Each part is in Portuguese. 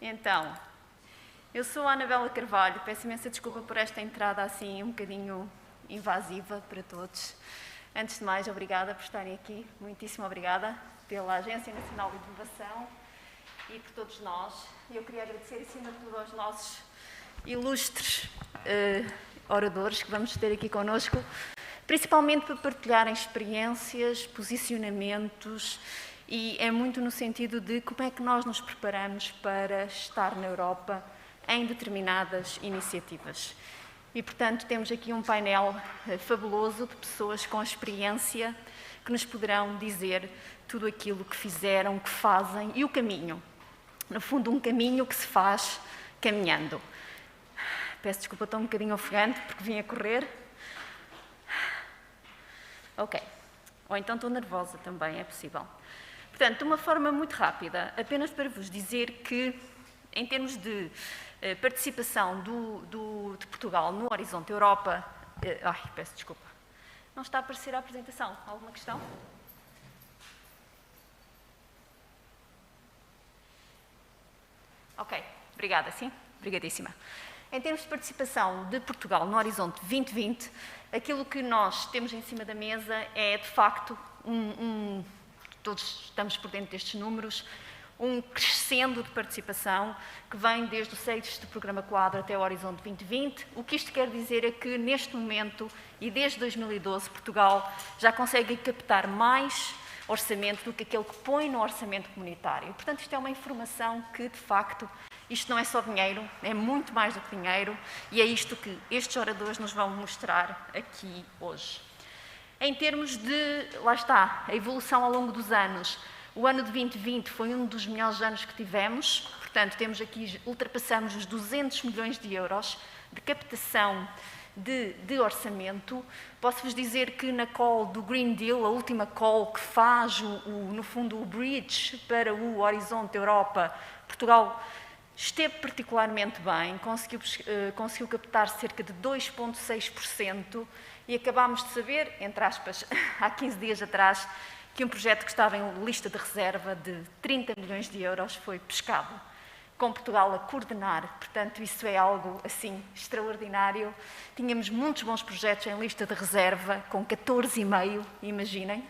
Então, eu sou a Anabela Carvalho, peço imensa desculpa por esta entrada assim um bocadinho invasiva para todos. Antes de mais, obrigada por estarem aqui, muitíssimo obrigada pela Agência Nacional de Inovação e por todos nós. Eu queria agradecer, acima de tudo, aos nossos ilustres oradores que vamos ter aqui connosco, principalmente para partilharem experiências, posicionamentos, e é muito no sentido de como é que nós nos preparamos para estar na Europa em determinadas iniciativas. E, portanto, temos aqui um painel fabuloso de pessoas com experiência que nos poderão dizer tudo aquilo que fizeram, que fazem e o caminho. No fundo, um caminho que se faz caminhando. Peço desculpa, estou um bocadinho ofegante porque vim a correr. Ok. Ou então estou nervosa também, é possível. Portanto, de uma forma muito rápida, apenas para vos dizer que, em termos de participação de Portugal no Horizonte Europa... peço desculpa. Não está a aparecer a apresentação. Alguma questão? Ok, obrigada, sim? Obrigadíssima. Em termos de participação de Portugal no Horizonte 2020, aquilo que nós temos em cima da mesa é, de facto, todos estamos por dentro destes números, um crescendo de participação que vem desde o 6º Programa Quadro até o Horizonte 2020. O que isto quer dizer é que, neste momento, e desde 2012, Portugal já consegue captar mais orçamento do que aquele que põe no orçamento comunitário. Portanto, isto é uma informação que, de facto, isto não é só dinheiro, é muito mais do que dinheiro, e é isto que estes oradores nos vão mostrar aqui hoje. Em termos de, lá está, a evolução ao longo dos anos, o ano de 2020 foi um dos melhores anos que tivemos, portanto, temos aqui, ultrapassamos os 200 milhões de euros de captação de orçamento. Posso-vos dizer que na call do Green Deal, a última call que faz, no fundo, o bridge para o Horizonte Europa, Portugal esteve particularmente bem, conseguiu captar cerca de 2,6% e acabámos de saber, entre aspas, há 15 dias atrás, que um projeto que estava em lista de reserva de 30 milhões de euros foi pescado, com Portugal a coordenar. Portanto, isso é algo, assim, extraordinário. Tínhamos muitos bons projetos em lista de reserva, com 14,5, imaginem,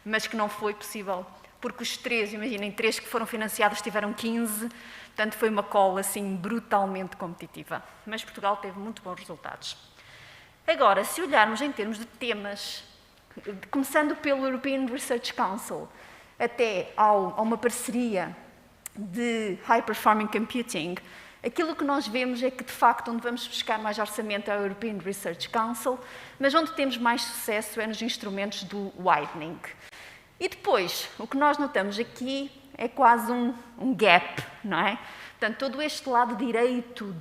mas que não foi possível, porque os 3, imaginem, 3 que foram financiados tiveram 15, portanto, foi uma call, assim, brutalmente competitiva. Mas Portugal teve muito bons resultados. Agora, se olharmos em termos de temas, começando pelo European Research Council, até a uma parceria de High Performing Computing, aquilo que nós vemos é que, de facto, onde vamos buscar mais orçamento é o European Research Council, mas onde temos mais sucesso é nos instrumentos do widening. E depois, o que nós notamos aqui é quase um gap, não é? Portanto, todo este lado direito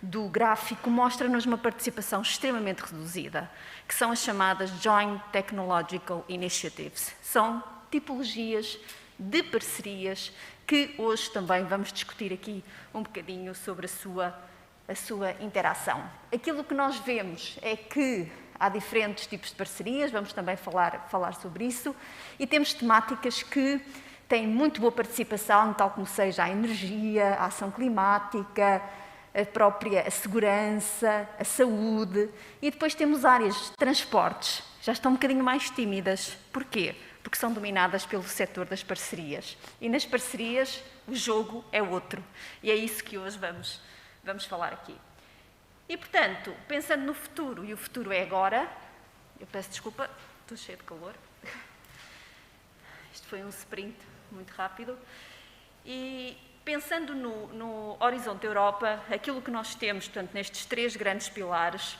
do gráfico mostra-nos uma participação extremamente reduzida, que são as chamadas Joint Technological Initiatives. São tipologias de parcerias que hoje também vamos discutir aqui um bocadinho sobre a sua interação. Aquilo que nós vemos é que há diferentes tipos de parcerias, vamos também falar sobre isso, e temos temáticas que têm muito boa participação, tal como seja a energia, a ação climática, a segurança, a saúde, e depois temos áreas de transportes, já estão um bocadinho mais tímidas. Porquê? Porque são dominadas pelo setor das parcerias. E nas parcerias o jogo é outro. E é isso que hoje vamos falar aqui. E, portanto, pensando no futuro, e o futuro é agora, eu peço desculpa, estou cheia de calor. Isto foi um sprint muito rápido. E pensando no Horizonte Europa, aquilo que nós temos, portanto, nestes 3 grandes pilares,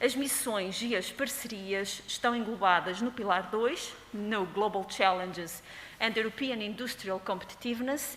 as missões e as parcerias estão englobadas no pilar 2, no Global Challenges and European Industrial Competitiveness,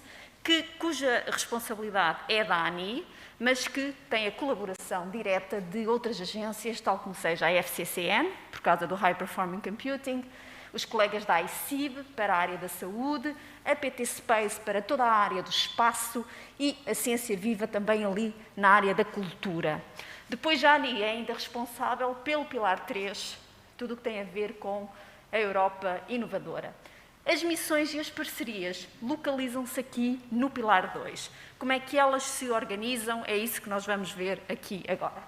cuja responsabilidade é da ANI, mas que tem a colaboração direta de outras agências, tal como seja a FCCN, por causa do High Performing Computing, os colegas da ICIB para a área da saúde, a PT Space para toda a área do espaço e a Ciência Viva também ali na área da cultura. Depois a ANI é ainda responsável pelo pilar 3, tudo o que tem a ver com a Europa inovadora. As missões e as parcerias localizam-se aqui no Pilar 2. Como é que elas se organizam? É isso que nós vamos ver aqui agora.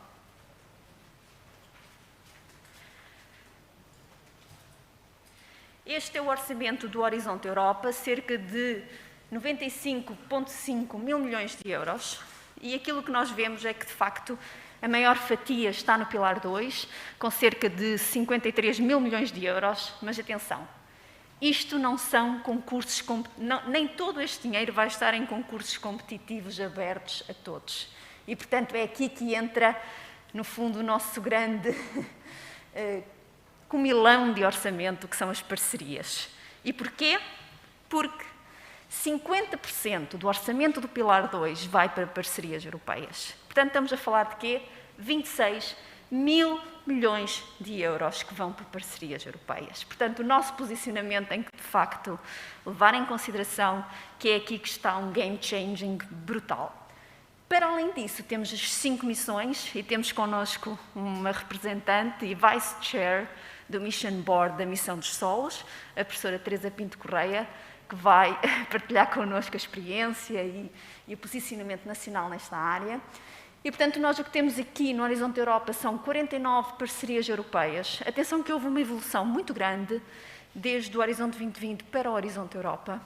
Este é o orçamento do Horizonte Europa, cerca de 95,5 mil milhões de euros. E aquilo que nós vemos é que, de facto, a maior fatia está no Pilar 2, com cerca de 53 mil milhões de euros. Mas atenção, isto não são concursos, nem todo este dinheiro vai estar em concursos competitivos abertos a todos. E, portanto, é aqui que entra, no fundo, o nosso grande comilão de orçamento, que são as parcerias. E porquê? Porque 50% do orçamento do Pilar 2 vai para parcerias europeias. Portanto, estamos a falar de quê? 26 mil milhões de euros que vão para parcerias europeias. Portanto, o nosso posicionamento tem que, de facto, levar em consideração que é aqui que está um game-changing brutal. Para além disso, temos as 5 missões e temos connosco uma representante e vice-chair do Mission Board da Missão dos Solos, a professora Teresa Pinto Correia, que vai partilhar connosco a experiência e o posicionamento nacional nesta área. E, portanto, nós o que temos aqui no Horizonte Europa são 49 parcerias europeias. Atenção que houve uma evolução muito grande desde o Horizonte 2020 para o Horizonte Europa.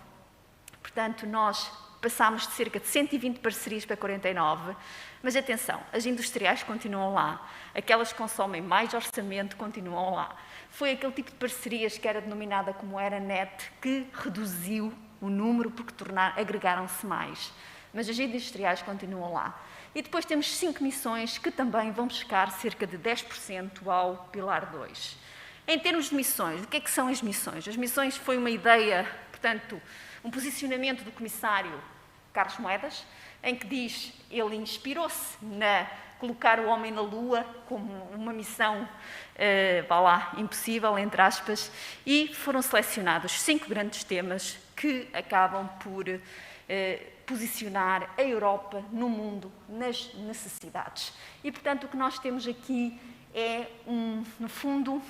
Portanto, nós passámos de cerca de 120 parcerias para 49, mas atenção, as industriais continuam lá, aquelas que consomem mais orçamento continuam lá. Foi aquele tipo de parcerias que era denominada como ERANET que reduziu o número porque agregaram-se mais, mas as industriais continuam lá. E depois temos 5 missões que também vão buscar cerca de 10% ao Pilar 2. Em termos de missões, o que é que são as missões? As missões foi uma ideia, portanto, um posicionamento do comissário Carlos Moedas, em que diz, ele inspirou-se na colocar o homem na Lua como uma missão, impossível, entre aspas, e foram selecionados 5 grandes temas que acabam por posicionar a Europa no mundo, nas necessidades. E, portanto, o que nós temos aqui é, no fundo,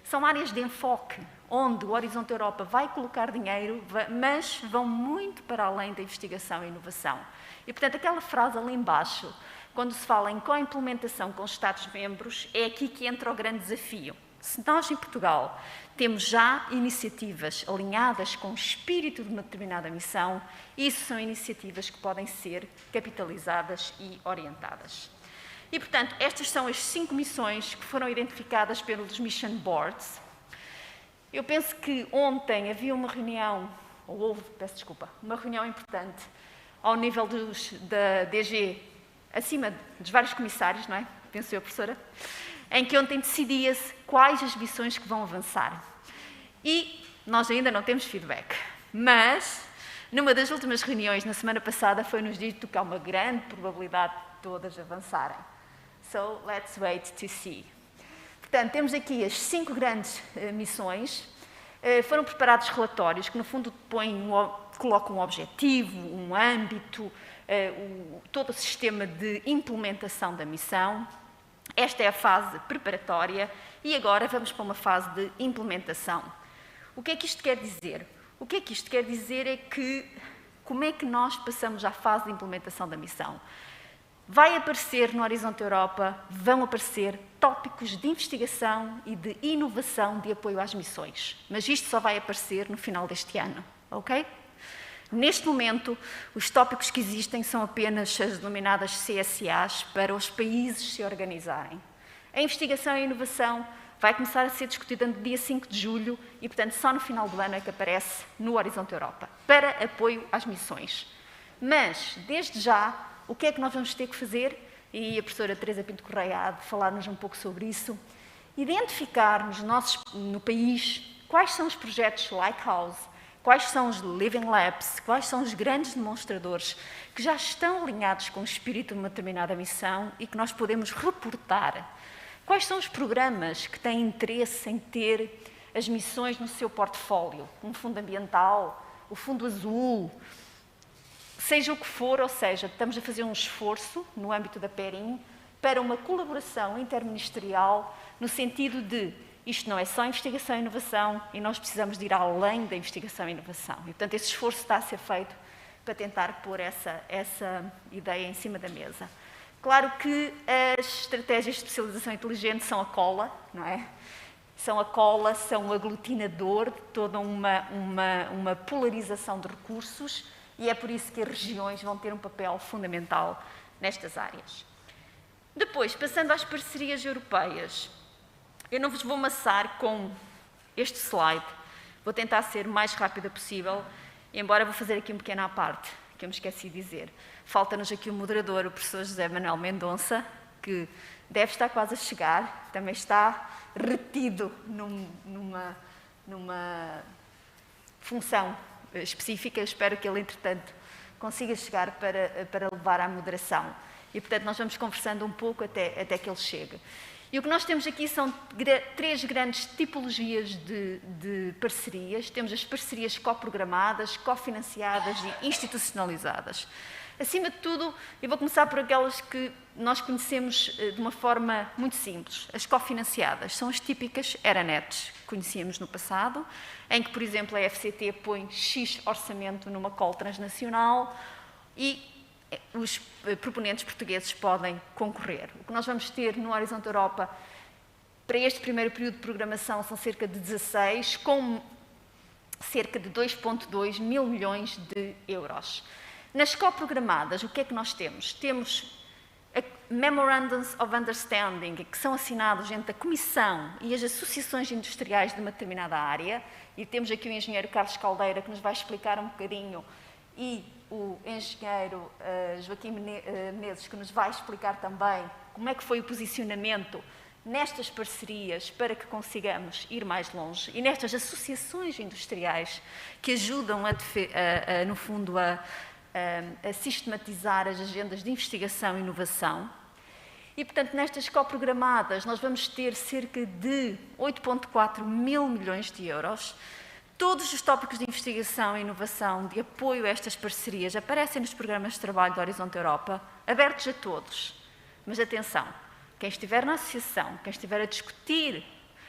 são áreas de enfoque, onde o Horizonte Europa vai colocar dinheiro, mas vão muito para além da investigação e inovação. E, portanto, aquela frase ali embaixo, quando se fala em co-implementação com os Estados-membros, é aqui que entra o grande desafio. Se nós, em Portugal, temos já iniciativas alinhadas com o espírito de uma determinada missão, isso são iniciativas que podem ser capitalizadas e orientadas. E, portanto, estas são as 5 missões que foram identificadas pelos Mission Boards. Eu penso que ontem havia uma reunião, ou houve, peço desculpa, uma reunião importante ao nível da DG, acima dos vários comissários, não é? Penso eu, professora, em que ontem decidia-se quais as missões que vão avançar. E nós ainda não temos feedback, mas numa das últimas reuniões, na semana passada, foi-nos dito que há uma grande probabilidade de todas avançarem. So, let's wait to see. Portanto, temos aqui as 5 grandes missões. Foram preparados relatórios que, no fundo, colocam um objetivo, um âmbito, todo o sistema de implementação da missão. Esta é a fase preparatória e agora vamos para uma fase de implementação. O que é que isto quer dizer? O que é que isto quer dizer é que, como é que nós passamos à fase de implementação da missão? Vai aparecer no Horizonte Europa, vão aparecer tópicos de investigação e de inovação de apoio às missões. Mas isto só vai aparecer no final deste ano, ok? Neste momento, os tópicos que existem são apenas as denominadas CSAs para os países se organizarem. A investigação e a inovação vai começar a ser discutida no dia 5 de julho e, portanto, só no final do ano é que aparece no Horizonte Europa, para apoio às missões. Mas, desde já, o que é que nós vamos ter que fazer? E a professora Teresa Pinto Correia há de falar-nos um pouco sobre isso. Identificar no país quais são os projetos Lighthouse, quais são os Living Labs, quais são os grandes demonstradores que já estão alinhados com o espírito de uma determinada missão e que nós podemos reportar. Quais são os programas que têm interesse em ter as missões no seu portfólio? Um fundo ambiental, o fundo azul, seja o que for, ou seja, estamos a fazer um esforço no âmbito da PERIM para uma colaboração interministerial no sentido de isto não é só investigação e inovação e nós precisamos de ir além da investigação e inovação. E, portanto, esse esforço está a ser feito para tentar pôr essa ideia em cima da mesa. Claro que as estratégias de especialização inteligente são a cola, não é? São a cola, são o aglutinador de toda uma polarização de recursos e é por isso que as regiões vão ter um papel fundamental nestas áreas. Depois, passando às parcerias europeias, eu não vos vou amassar com este slide, vou tentar ser o mais rápida possível, embora vou fazer aqui um pequeno à parte, que eu me esqueci de dizer. Falta-nos aqui o moderador, o professor José Manuel Mendonça, que deve estar quase a chegar, também está retido numa função específica. Eu espero que ele, entretanto, consiga chegar para levar à moderação. E, portanto, nós vamos conversando um pouco até que ele chegue. E o que nós temos aqui são três grandes tipologias de parcerias. Temos as parcerias coprogramadas, cofinanciadas e institucionalizadas. Acima de tudo, eu vou começar por aquelas que nós conhecemos de uma forma muito simples. As cofinanciadas são as típicas Eranets que conhecíamos no passado, em que, por exemplo, a FCT põe X orçamento numa call transnacional e os proponentes portugueses podem concorrer. O que nós vamos ter no Horizonte Europa para este primeiro período de programação são cerca de 16, com cerca de 2,2 mil milhões de euros. Nas coprogramadas, o que é que nós temos? Temos Memorandums of Understanding, que são assinados entre a Comissão e as associações industriais de uma determinada área, e temos aqui o engenheiro Carlos Caldeira, que nos vai explicar um bocadinho, e o engenheiro Joaquim Menezes, que nos vai explicar também como é que foi o posicionamento nestas parcerias para que consigamos ir mais longe, e nestas associações industriais que ajudam, no fundo, a sistematizar as agendas de investigação e inovação. E, portanto, nestas coprogramadas nós vamos ter cerca de 8,4 mil milhões de euros. Todos os tópicos de investigação e inovação, de apoio a estas parcerias, aparecem nos programas de trabalho do Horizonte Europa, abertos a todos. Mas atenção, quem estiver na associação, quem estiver a discutir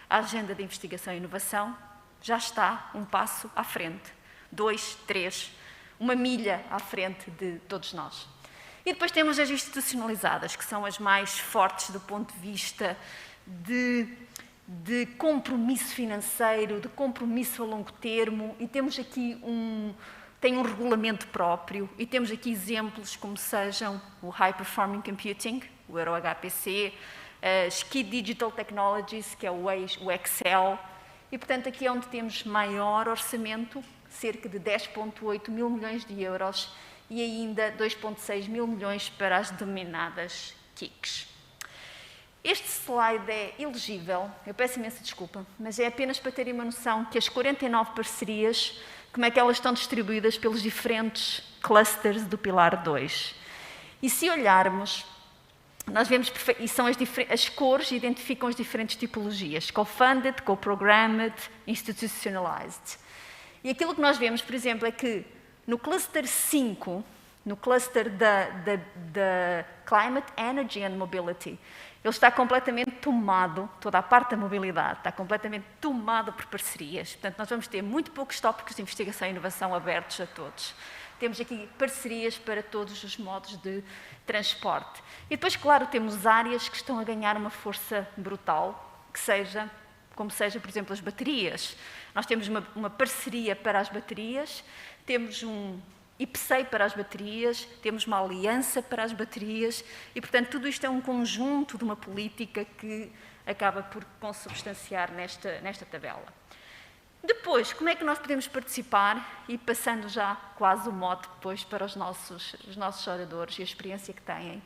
a agenda de investigação e inovação, já está um passo à frente, 2, 3, uma milha à frente de todos nós. E depois temos as institucionalizadas, que são as mais fortes do ponto de vista de compromisso financeiro, de compromisso a longo termo, e temos aqui tem um regulamento próprio, e temos aqui exemplos como sejam o High Performing Computing, o EuroHPC, as Key Digital Technologies, que é o Excel, e, portanto, aqui é onde temos maior orçamento, cerca de 10,8 mil milhões de euros, e ainda 2,6 mil milhões para as denominadas KICs. Este slide é elegível, eu peço imensa desculpa, mas é apenas para terem uma noção que as 49 parcerias, como é que elas estão distribuídas pelos diferentes clusters do Pilar 2. E se olharmos, nós vemos, e são as cores identificam as diferentes tipologias, co-funded, co-programmed, institutionalized. E aquilo que nós vemos, por exemplo, é que no cluster 5, no cluster da Climate, Energy and Mobility, ele está completamente tomado, toda a parte da mobilidade está completamente tomada por parcerias. Portanto, nós vamos ter muito poucos tópicos de investigação e inovação abertos a todos. Temos aqui parcerias para todos os modos de transporte. E depois, claro, temos áreas que estão a ganhar uma força brutal, como seja, por exemplo, as baterias. Nós temos uma parceria para as baterias, temos um IPCEI para as baterias, temos uma aliança para as baterias e, portanto, tudo isto é um conjunto de uma política que acaba por consubstanciar nesta tabela. Depois, como é que nós podemos participar? E passando já quase o mote depois para os nossos oradores e a experiência que têm.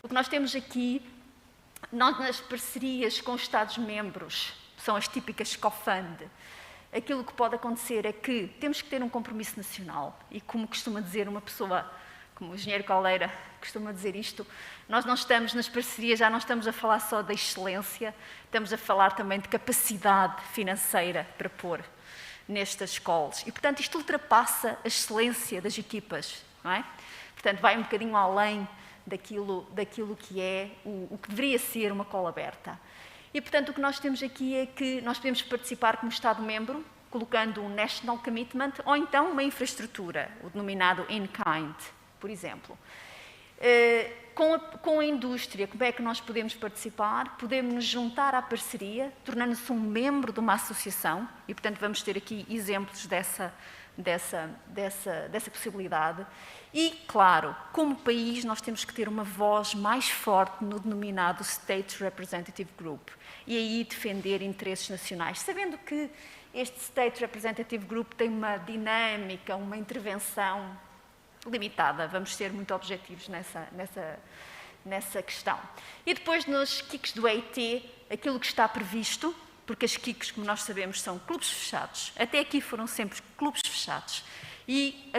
O que nós temos aqui, nós nas parcerias com os Estados-membros, são as típicas co-fund. Aquilo que pode acontecer é que temos que ter um compromisso nacional e, como costuma dizer uma pessoa, como o engenheiro Caldeira costuma dizer isto, nós não estamos nas parcerias, já não estamos a falar só da excelência, estamos a falar também de capacidade financeira para pôr nestas calls. E, portanto, isto ultrapassa a excelência das equipas, não é? Portanto, vai um bocadinho além daquilo que é o que deveria ser uma call aberta. E, portanto, o que nós temos aqui é que nós podemos participar como Estado-membro, colocando um National Commitment, ou então uma infraestrutura, o denominado in-kind, por exemplo. Com a indústria, como é que nós podemos participar? Podemos nos juntar à parceria, tornando-se um membro de uma associação, e, portanto, vamos ter aqui exemplos dessa possibilidade. E, claro, como país, nós temos que ter uma voz mais forte no denominado State Representative Group, e aí defender interesses nacionais, sabendo que este State Representative Group tem uma dinâmica, uma intervenção limitada. Vamos ser muito objetivos nessa questão. E depois, nos KICs do EIT, aquilo que está previsto, porque as KICs, como nós sabemos, são clubes fechados, até aqui foram sempre clubes fechados, e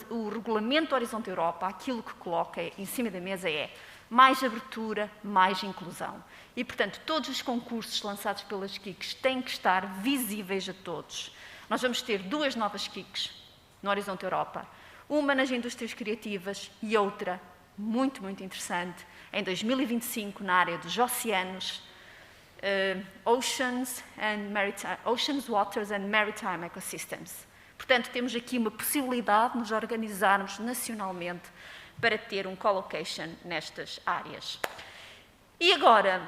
o regulamento Horizonte Europa, aquilo que coloca em cima da mesa é mais abertura, mais inclusão. E, portanto, todos os concursos lançados pelas KICs têm que estar visíveis a todos. Nós vamos ter 2 novas KICs no Horizonte Europa, uma nas indústrias criativas e outra, muito, muito interessante, em 2025, na área dos oceanos, Oceans, Waters and Maritime Ecosystems. Portanto, temos aqui uma possibilidade de nos organizarmos nacionalmente para ter um co-location nestas áreas. E agora,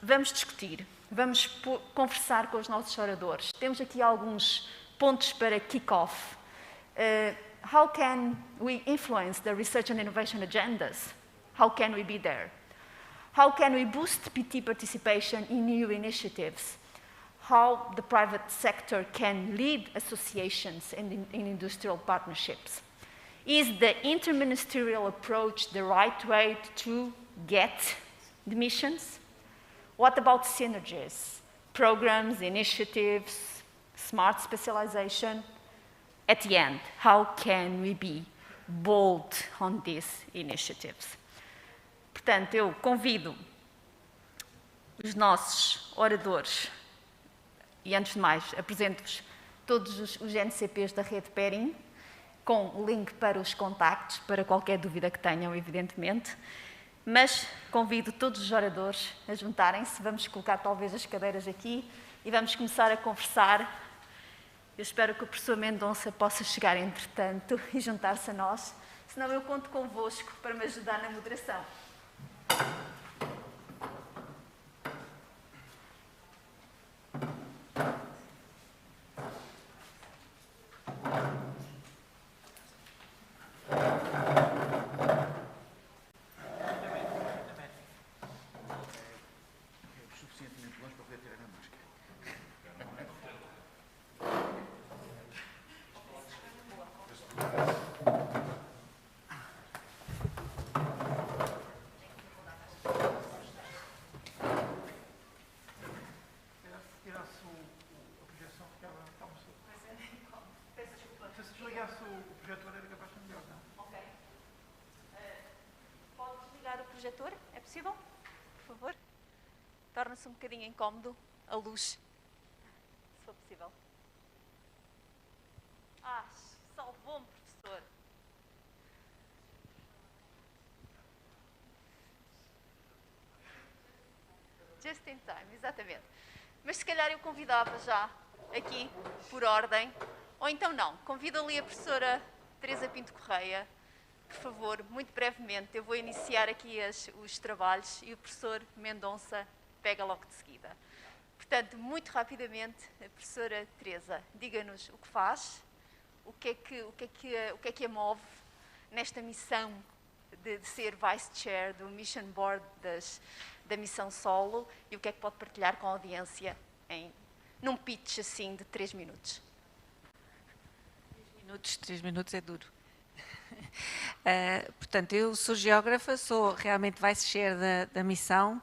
vamos discutir, vamos conversar com os nossos oradores. Temos aqui alguns pontos para kick-off. How can we influence the research and innovation agendas? How can we be there? How can we boost PT participation in new initiatives? How the private sector can lead associations in industrial partnerships? Is the interministerial approach the right way to get the missions? What about synergies, programs, initiatives, smart specialization? At the end, how can we be bold on these initiatives? Portanto, eu convido os nossos oradores e, antes de mais, apresento-vos todos os NCPs da rede Perim, com o link para os contactos, para qualquer dúvida que tenham, evidentemente. Mas convido todos os oradores a juntarem-se. Vamos colocar talvez as cadeiras aqui e vamos começar a conversar. Eu espero que o professor Mendonça possa chegar, entretanto, e juntar-se a nós. Senão eu conto convosco para me ajudar na moderação. Projetor, é possível? Por favor? Torna-se um bocadinho incómodo a luz, se for possível. Salvou-me, professor. Just in time, exatamente. Mas se calhar eu convidava já aqui, por ordem, ou então não, convido ali a professora Teresa Pinto Correia. Por favor, muito brevemente, eu vou iniciar aqui os trabalhos e o professor Mendonça pega logo de seguida. Portanto, muito rapidamente, a professora Teresa, diga-nos o que faz, o que é que a move nesta missão de ser Vice Chair do Mission Board da missão Solo e o que é que pode partilhar com a audiência num pitch assim de 3 minutos. 3 minutos é duro. Portanto, eu sou geógrafa, sou realmente vice-chair da missão,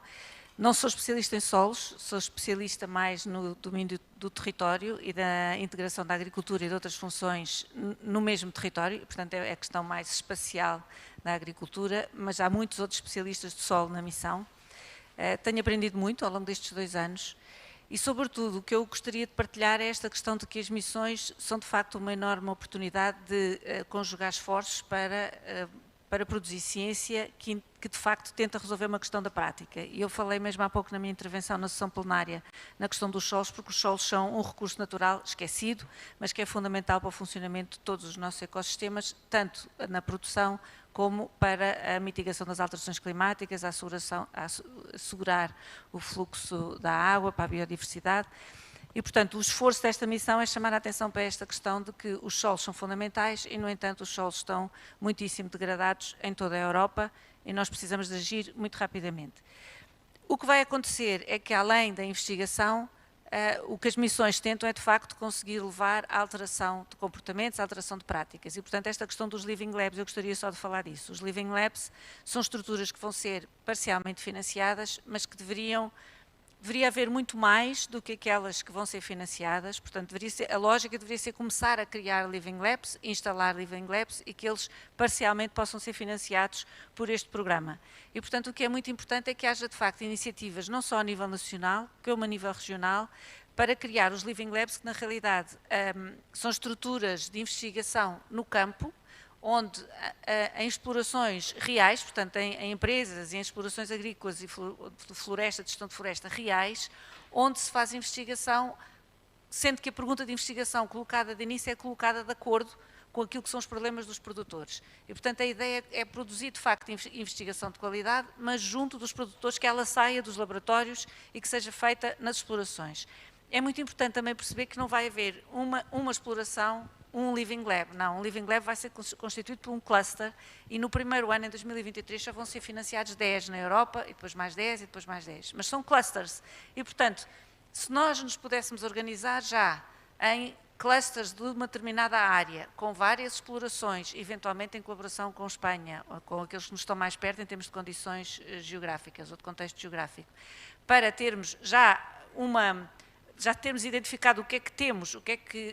não sou especialista em solos, sou especialista mais no domínio do território e da integração da agricultura e de outras funções no mesmo território, portanto é a questão mais espacial da agricultura, mas há muitos outros especialistas de solo na missão. Tenho aprendido muito ao longo destes 2 anos. E, sobretudo, o que eu gostaria de partilhar é esta questão de que as missões são, de facto, uma enorme oportunidade de conjugar esforços para para produzir ciência que de facto tenta resolver uma questão da prática. E eu falei mesmo há pouco na minha intervenção na sessão plenária na questão dos solos, porque os solos são um recurso natural esquecido, mas que é fundamental para o funcionamento de todos os nossos ecossistemas, tanto na produção como para a mitigação das alterações climáticas, a assegurar o fluxo da água para a biodiversidade. E, portanto, o esforço desta missão é chamar a atenção para esta questão de que os solos são fundamentais e, no entanto, os solos estão muitíssimo degradados em toda a Europa e nós precisamos de agir muito rapidamente. O que vai acontecer é que, além da investigação, o que as missões tentam é, de facto, conseguir levar à alteração de comportamentos, à alteração de práticas. E, portanto, esta questão dos Living Labs, eu gostaria só de falar disso. Os Living Labs são estruturas que vão ser parcialmente financiadas, mas que deveria haver muito mais do que aquelas que vão ser financiadas, portanto, a lógica deveria ser começar a criar Living Labs, instalar Living Labs e que eles parcialmente possam ser financiados por este programa. E, portanto, o que é muito importante é que haja, de facto, iniciativas não só a nível nacional, como a nível regional, para criar os Living Labs, que na realidade são estruturas de investigação no campo, onde em explorações reais, portanto em empresas e em explorações agrícolas e de floresta, de gestão de floresta reais, onde se faz investigação, sendo que a pergunta de investigação colocada de início é colocada de acordo com aquilo que são os problemas dos produtores. E, portanto, a ideia é produzir, de facto, investigação de qualidade, mas junto dos produtores, que ela saia dos laboratórios e que seja feita nas explorações. É muito importante também perceber que não vai haver uma exploração, um Living Lab. Não, um Living Lab vai ser constituído por um cluster e no primeiro ano, em 2023, já vão ser financiados 10 na Europa, e depois mais 10 e depois mais 10. Mas são clusters. E, portanto, se nós nos pudéssemos organizar já em clusters de uma determinada área, com várias explorações, eventualmente em colaboração com Espanha, ou com aqueles que nos estão mais perto em termos de condições geográficas ou de contexto geográfico, para termos já termos identificado o que é que temos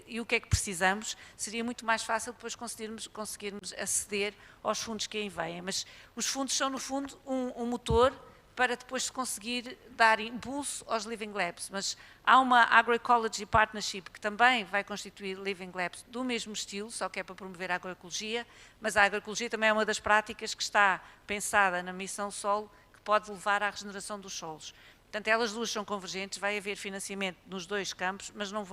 e o que é que precisamos, seria muito mais fácil depois conseguirmos aceder aos fundos que aí vêm. Mas os fundos são, no fundo, um motor para depois se conseguir dar impulso aos Living Labs. Mas há uma Agroecology Partnership que também vai constituir Living Labs do mesmo estilo, só que é para promover a agroecologia, mas a agroecologia também é uma das práticas que está pensada na missão solo, que pode levar à regeneração dos solos. Portanto, elas duas são convergentes, vai haver financiamento nos dois campos, mas não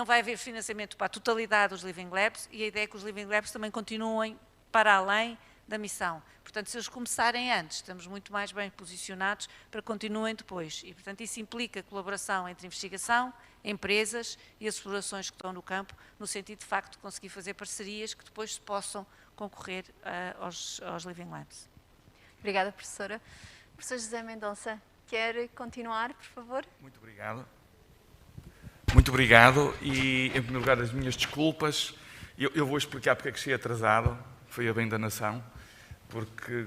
vai haver financiamento para a totalidade dos Living Labs e a ideia é que os Living Labs também continuem para além da missão. Portanto, se eles começarem antes, estamos muito mais bem posicionados para que continuem depois. E, portanto, isso implica colaboração entre investigação, empresas e as explorações que estão no campo, no sentido, de facto, de conseguir fazer parcerias que depois se possam concorrer aos Living Labs. Obrigada, professora. Professor José Mendonça, quer continuar, por favor? Muito obrigado. Muito obrigado e, em primeiro lugar, as minhas desculpas. Eu vou explicar porque é que cheguei atrasado, foi a bem da nação, porque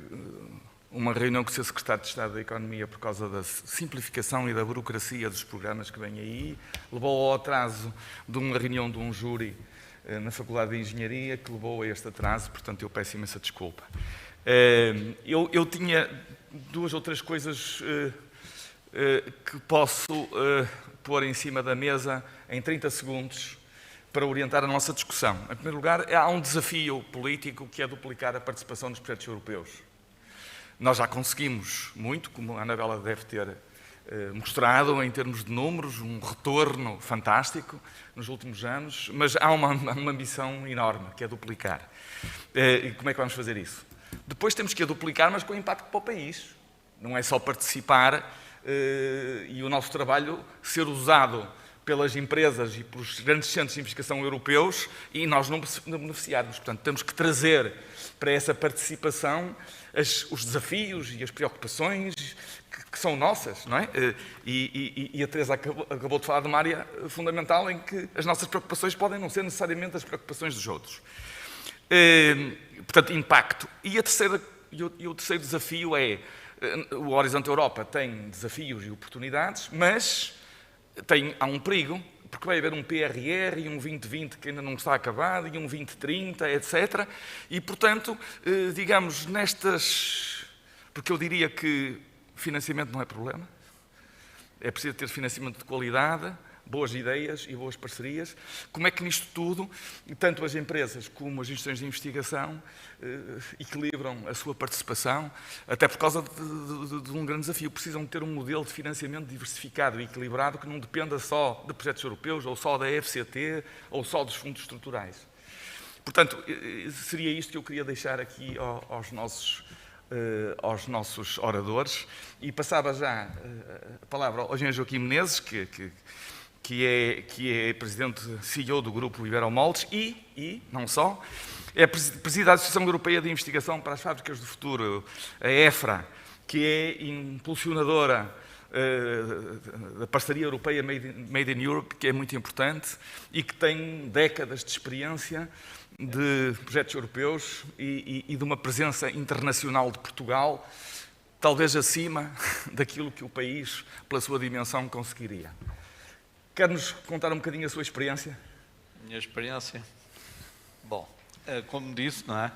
uma reunião com o Sr. Secretário de Estado da Economia, por causa da simplificação e da burocracia dos programas que vêm aí, levou ao atraso de uma reunião de um júri na Faculdade de Engenharia, que levou a este atraso, portanto eu peço imensa desculpa. Eu tinha duas ou três coisas que posso pôr em cima da mesa em 30 segundos para orientar a nossa discussão. Em primeiro lugar, há um desafio político que é duplicar a participação nos projetos europeus. Nós já conseguimos muito, como a Anabela deve ter mostrado em termos de números, um retorno fantástico nos últimos anos, mas há uma missão enorme, que é duplicar. E como é que vamos fazer isso? Depois temos que a duplicar, mas com impacto para o país. Não é só participar e o nosso trabalho ser usado pelas empresas e pelos grandes centros de investigação europeus e nós não beneficiarmos. Portanto, temos que trazer para essa participação os desafios e as preocupações que são nossas, não é? E a Teresa acabou de falar de uma área fundamental em que as nossas preocupações podem não ser necessariamente as preocupações dos outros. Portanto, impacto. E o terceiro desafio é, o Horizonte Europa tem desafios e oportunidades, mas há um perigo, porque vai haver um PRR e um 2020 que ainda não está acabado, e um 2030, etc. E, portanto, digamos, porque eu diria que financiamento não é problema, é preciso ter financiamento de qualidade, boas ideias e boas parcerias. Como é que nisto tudo, tanto as empresas como as instituições de investigação equilibram a sua participação, até por causa de um grande desafio. Precisam ter um modelo de financiamento diversificado e equilibrado que não dependa só de projetos europeus, ou só da FCT, ou só dos fundos estruturais. Portanto, seria isto que eu queria deixar aqui aos nossos oradores, e passava já a palavra ao engenheiro Joaquim Menezes, que é presidente CEO do grupo Iberomoldes e não só, preside a Associação Europeia de Investigação para as Fábricas do Futuro, a EFRA, que é impulsionadora da parceria europeia Made in Europe, que é muito importante e que tem décadas de experiência de projetos europeus e de uma presença internacional de Portugal, talvez acima daquilo que o país, pela sua dimensão, conseguiria. Quer-nos contar um bocadinho a sua experiência? Minha experiência? Bom, como disse, não é?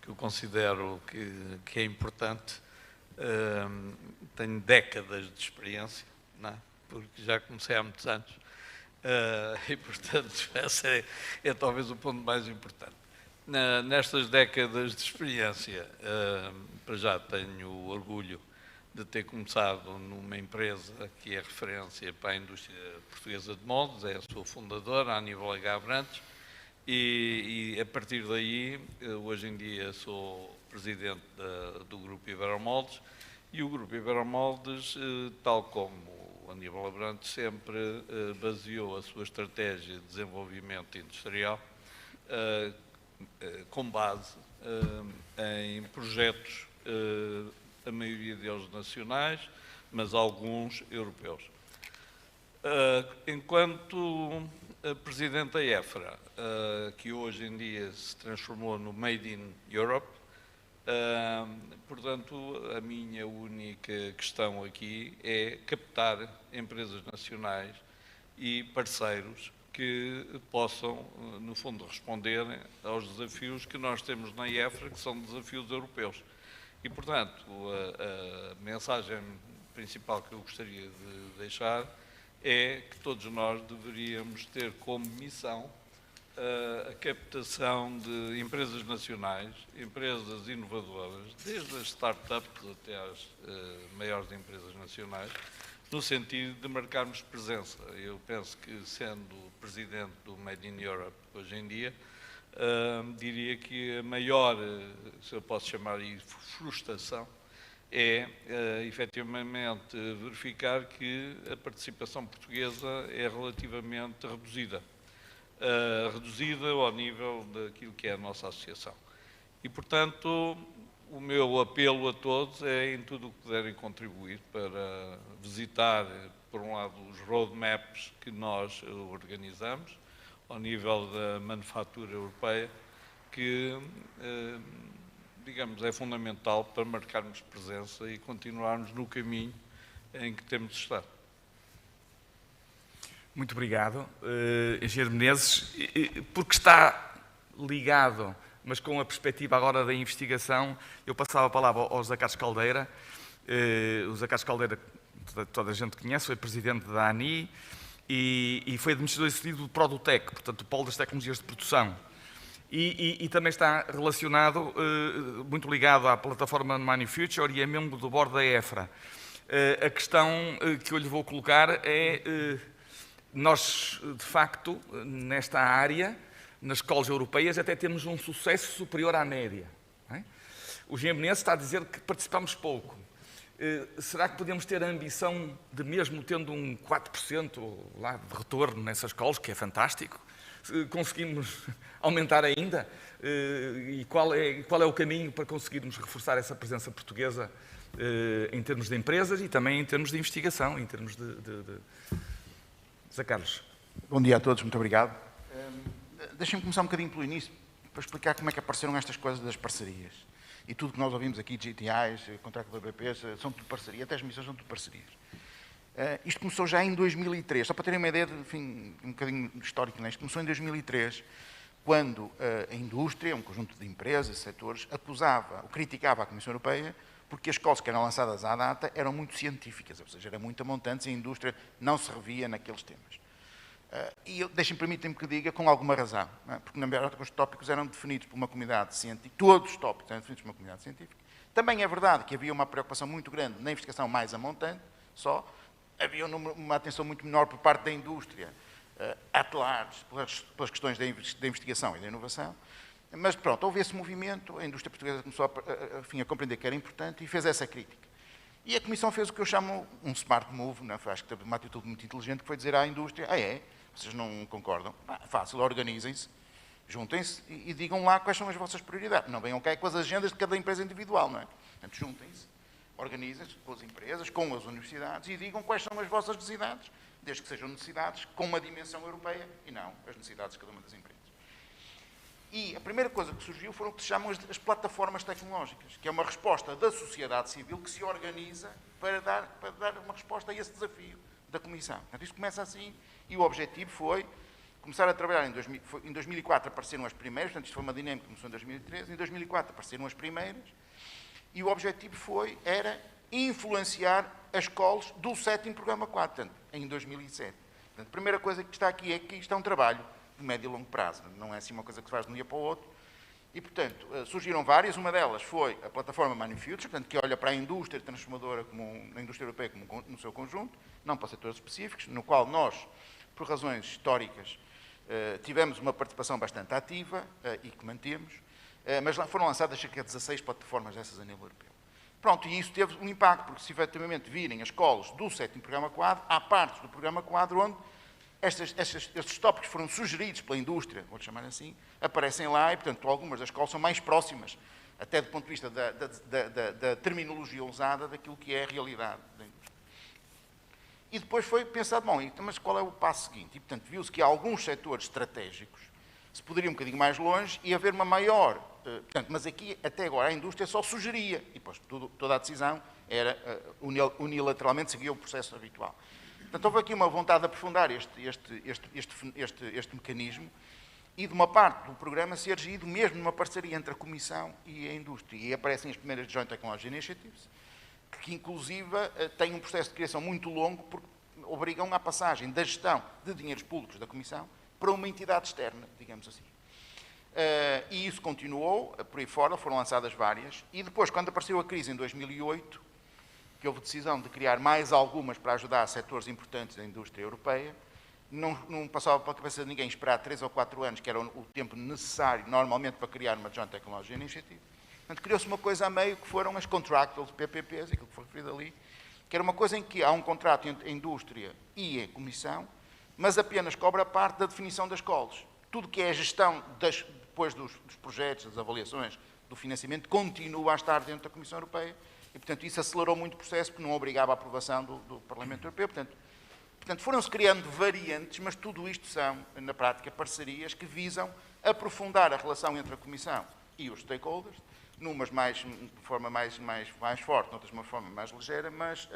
Que eu considero que é importante, tenho décadas de experiência, não é? Porque já comecei há muitos anos. E, portanto, esse é talvez o ponto mais importante. Nestas décadas de experiência, para já tenho o orgulho de ter começado numa empresa que é referência para a indústria portuguesa de moldes, é a sua fundadora, a Aníbal H. Abrantes, e a partir daí, hoje em dia sou presidente do Grupo Iberomoldes, e o Grupo Iberomoldes, tal como o Aníbal Abrantes, sempre baseou a sua estratégia de desenvolvimento industrial com base em projetos, a maioria deles nacionais, mas alguns europeus. Enquanto presidente da EFRA, que hoje em dia se transformou no Made in Europe, portanto, a minha única questão aqui é captar empresas nacionais e parceiros que possam, no fundo, responder aos desafios que nós temos na EFRA, que são desafios europeus. E, portanto, a mensagem principal que eu gostaria de deixar é que todos nós deveríamos ter como missão a captação de empresas nacionais, empresas inovadoras, desde as startups até às maiores empresas nacionais, no sentido de marcarmos presença. Eu penso que, sendo presidente do Made in Europe hoje em dia, diria que a maior, se eu posso chamar isso, frustração, é efetivamente verificar que a participação portuguesa é relativamente reduzida. Reduzida ao nível daquilo que é a nossa associação. E, portanto, o meu apelo a todos é, em tudo o que puderem contribuir para visitar, por um lado, os roadmaps que nós organizamos, ao nível da manufatura europeia, que, digamos, é fundamental para marcarmos presença e continuarmos no caminho em que temos de estar. Muito obrigado, engenheiro Menezes, porque está ligado, mas com a perspectiva agora da investigação, eu passava a palavra ao José Carlos Caldeira. O José Carlos Caldeira, toda a gente conhece, foi presidente da ANI e foi administrador executivo do Produtec, portanto, o Polo das Tecnologias de Produção. E também está relacionado, muito ligado à plataforma MoneyFuture e é membro do board da EFRA. A questão que eu lhe vou colocar é... Nós, de facto, nesta área, nas escolas europeias, até temos um sucesso superior à média. Não é? O engenheiro Menezes está a dizer que participamos pouco. Será que podemos ter a ambição de, mesmo tendo um 4% lá de retorno nessas escolas, que é fantástico, conseguimos aumentar ainda? E qual é o caminho para conseguirmos reforçar essa presença portuguesa em termos de empresas e também em termos de investigação, em termos de... José Carlos. Bom dia a todos, muito obrigado. Deixem-me começar um bocadinho pelo início, para explicar como é que apareceram estas coisas das parcerias. E tudo que nós ouvimos aqui, GTIs, contrato da BPs, são tudo parcerias, até as missões são tudo parcerias. Isto começou já em 2003, só para terem uma ideia, enfim, um bocadinho histórico, né? Isto começou em 2003, quando a indústria, um conjunto de empresas, setores, acusava ou criticava a Comissão Europeia porque as escolas que eram lançadas à data eram muito científicas, ou seja, eram muito amontantes e a indústria não se revia naqueles temas. Permitem-me que diga com alguma razão, não é? Porque na verdade os tópicos eram definidos por uma comunidade científica, todos os tópicos eram definidos por uma comunidade científica. Também é verdade que havia uma preocupação muito grande na investigação mais a montante, só. Havia uma atenção muito menor por parte da indústria, atelados pelas questões da investigação e da inovação. Mas pronto, houve esse movimento, a indústria portuguesa começou a compreender que era importante e fez essa crítica. E a Comissão fez o que eu chamo um smart move, não é? Acho que teve uma atitude muito inteligente, que foi dizer à indústria, vocês não concordam? Fácil, organizem-se, juntem-se e digam lá quais são as vossas prioridades. Não venham cá com as agendas de cada empresa individual, não é? Portanto, juntem-se, organizem-se com as empresas, com as universidades e digam quais são as vossas necessidades, desde que sejam necessidades com uma dimensão europeia e não as necessidades de cada uma das empresas. E a primeira coisa que surgiu foram o que se chamam as plataformas tecnológicas, que é uma resposta da sociedade civil que se organiza para dar uma resposta a esse desafio da Comissão. Portanto, isto começa assim e o objetivo foi começar a trabalhar em 2004 apareceram as primeiras, portanto isto foi uma dinâmica que começou em 2013, em 2004 apareceram as primeiras e o objetivo era influenciar as escolas do 7º Programa 4, portanto, em 2007. Portanto, a primeira coisa que está aqui é que isto é um trabalho de médio e longo prazo, não é assim uma coisa que se faz de um dia para o outro. E, portanto, surgiram várias, uma delas foi a plataforma Manufacture, portanto, que olha para a indústria transformadora, a indústria europeia como no seu conjunto, não para setores específicos, no qual nós, por razões históricas, tivemos uma participação bastante ativa e que mantemos, mas foram lançadas cerca de 16 plataformas dessas a nível europeu. Pronto, e isso teve um impacto, porque se efetivamente virem as escolas do 7º Programa Quadro, há partes do Programa Quadro onde estes tópicos foram sugeridos pela indústria, vou chamar assim, aparecem lá e, portanto, algumas das escolas são mais próximas, até do ponto de vista da terminologia usada, daquilo que é a realidade da indústria. E depois foi pensado, mas qual é o passo seguinte? E, portanto, viu-se que há alguns setores estratégicos se poderia ir um bocadinho mais longe e haver uma maior... portanto, mas aqui, até agora, a indústria só sugeria, e depois toda a decisão era unilateralmente, seguia o processo habitual. Portanto, houve aqui uma vontade de aprofundar este mecanismo e de uma parte do programa ser gerido mesmo numa parceria entre a Comissão e a indústria. E aparecem as primeiras Joint Technology Initiatives, que inclusive têm um processo de criação muito longo, porque obrigam à passagem da gestão de dinheiros públicos da Comissão para uma entidade externa, digamos assim. E isso continuou, por aí fora, foram lançadas várias, e depois, quando apareceu a crise em 2008, que houve decisão de criar mais algumas para ajudar setores importantes da indústria europeia, não passava pela cabeça de ninguém esperar 3 ou 4 anos, que era o tempo necessário, normalmente, para criar uma Joint Technology Initiative. Portanto, criou-se uma coisa a meio, que foram as contractual PPPs, aquilo que foi referido ali, que era uma coisa em que há um contrato entre a indústria e a Comissão, mas apenas cobra parte da definição das escolas. Tudo que é a gestão depois dos projetos, das avaliações, do financiamento, continua a estar dentro da Comissão Europeia, e, portanto, isso acelerou muito o processo, porque não obrigava a aprovação do Parlamento Europeu. Portanto, foram-se criando variantes, mas tudo isto são, na prática, parcerias que visam aprofundar a relação entre a Comissão e os stakeholders, numas de forma mais forte, noutras de uma forma mais ligeira, mas,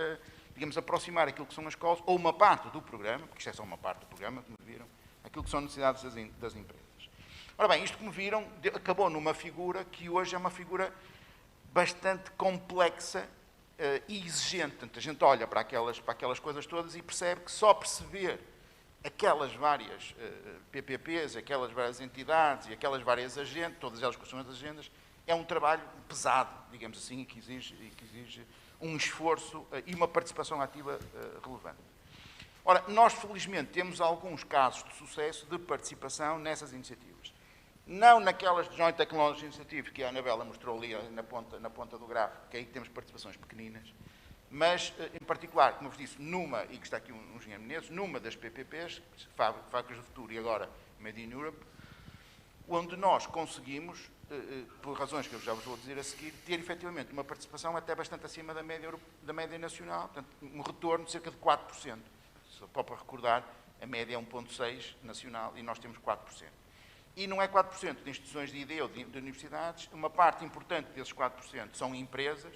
digamos, aproximar aquilo que são as escolas, ou uma parte do programa, porque isto é só uma parte do programa, como viram, aquilo que são necessidades das empresas. Ora bem, isto, como viram, acabou numa figura que hoje é uma figura bastante complexa e exigente. Portanto, a gente olha para aquelas coisas todas e percebe que só perceber aquelas várias PPPs, aquelas várias entidades e aquelas várias agendas, todas elas com as suas agendas, é um trabalho pesado, digamos assim, e que exige um esforço e uma participação ativa relevante. Ora, nós, felizmente, temos alguns casos de sucesso de participação nessas iniciativas. Não naquelas Joint Technology Initiatives que a Anabela mostrou ali na ponta do gráfico, que aí temos participações pequeninas, mas, em particular, como vos disse, numa, e que está aqui um engenheiro Menezes, numa das PPPs, Fábricas do Futuro e agora Made in Europe, onde nós conseguimos, por razões que eu já vos vou dizer a seguir, ter efetivamente uma participação até bastante acima da média nacional, portanto, um retorno de cerca de 4%. Só para recordar, a média é 1,6% nacional e nós temos 4%. E não é 4% de instituições de ID ou de universidades, uma parte importante desses 4% são empresas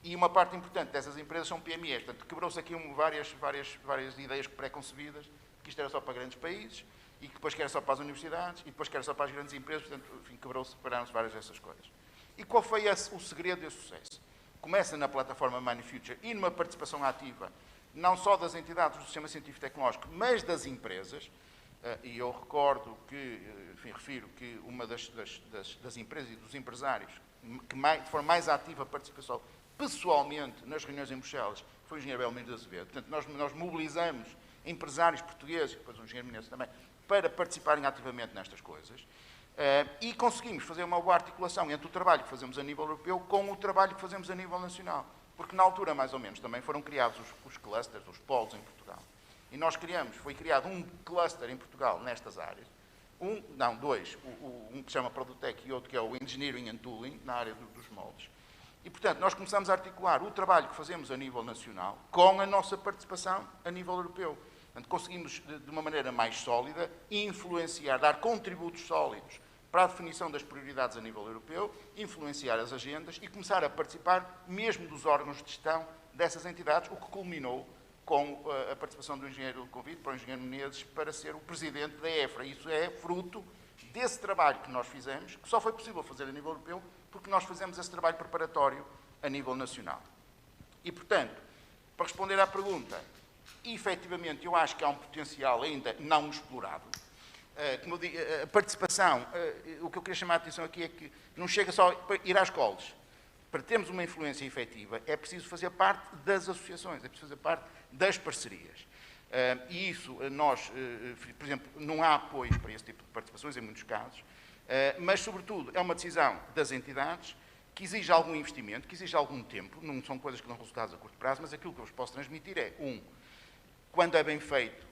e uma parte importante dessas empresas são PMEs. Portanto, quebrou-se aqui várias ideias preconcebidas, que isto era só para grandes países e que depois que era só para as universidades e depois que era só para as grandes empresas, portanto, enfim, separaram-se várias dessas coisas. E qual foi o segredo desse sucesso? Começa na plataforma Manufacture e numa participação ativa não só das entidades do sistema científico e tecnológico, mas das empresas. E eu recordo que, enfim, refiro que uma das empresas e dos empresários que de forma mais ativa participou pessoalmente nas reuniões em Bruxelas foi o engenheiro Belmiro de Azevedo. Portanto, nós mobilizamos empresários portugueses, e depois o engenheiro Menezes também, para participarem ativamente nestas coisas. E conseguimos fazer uma boa articulação entre o trabalho que fazemos a nível europeu com o trabalho que fazemos a nível nacional. Porque na altura, mais ou menos, também foram criados os clusters, os polos em Portugal. E nós foi criado um cluster em Portugal nestas áreas. Dois. Um que se chama Produtec e outro que é o Engineering and Tooling, na área dos moldes. E, portanto, nós começamos a articular o trabalho que fazemos a nível nacional com a nossa participação a nível europeu. Portanto, conseguimos, de uma maneira mais sólida, influenciar, dar contributos sólidos para a definição das prioridades a nível europeu, influenciar as agendas e começar a participar mesmo dos órgãos de gestão dessas entidades, o que culminou com a participação do engenheiro convite para o engenheiro Menezes para ser o presidente da EFRA. Isso é fruto desse trabalho que nós fizemos, que só foi possível fazer a nível europeu, porque nós fizemos esse trabalho preparatório a nível nacional. E, portanto, para responder à pergunta, efetivamente, eu acho que há um potencial ainda não explorado. Como eu digo, a participação, o que eu queria chamar a atenção aqui é que não chega só para ir às escolas. Para termos uma influência efetiva, é preciso fazer parte das associações, é preciso fazer parte das parcerias. E isso, nós, por exemplo, não há apoio para esse tipo de participações, em muitos casos, mas, sobretudo, é uma decisão das entidades que exige algum investimento, que exige algum tempo, não são coisas que dão resultados a curto prazo, mas aquilo que eu vos posso transmitir é, quando é bem feito,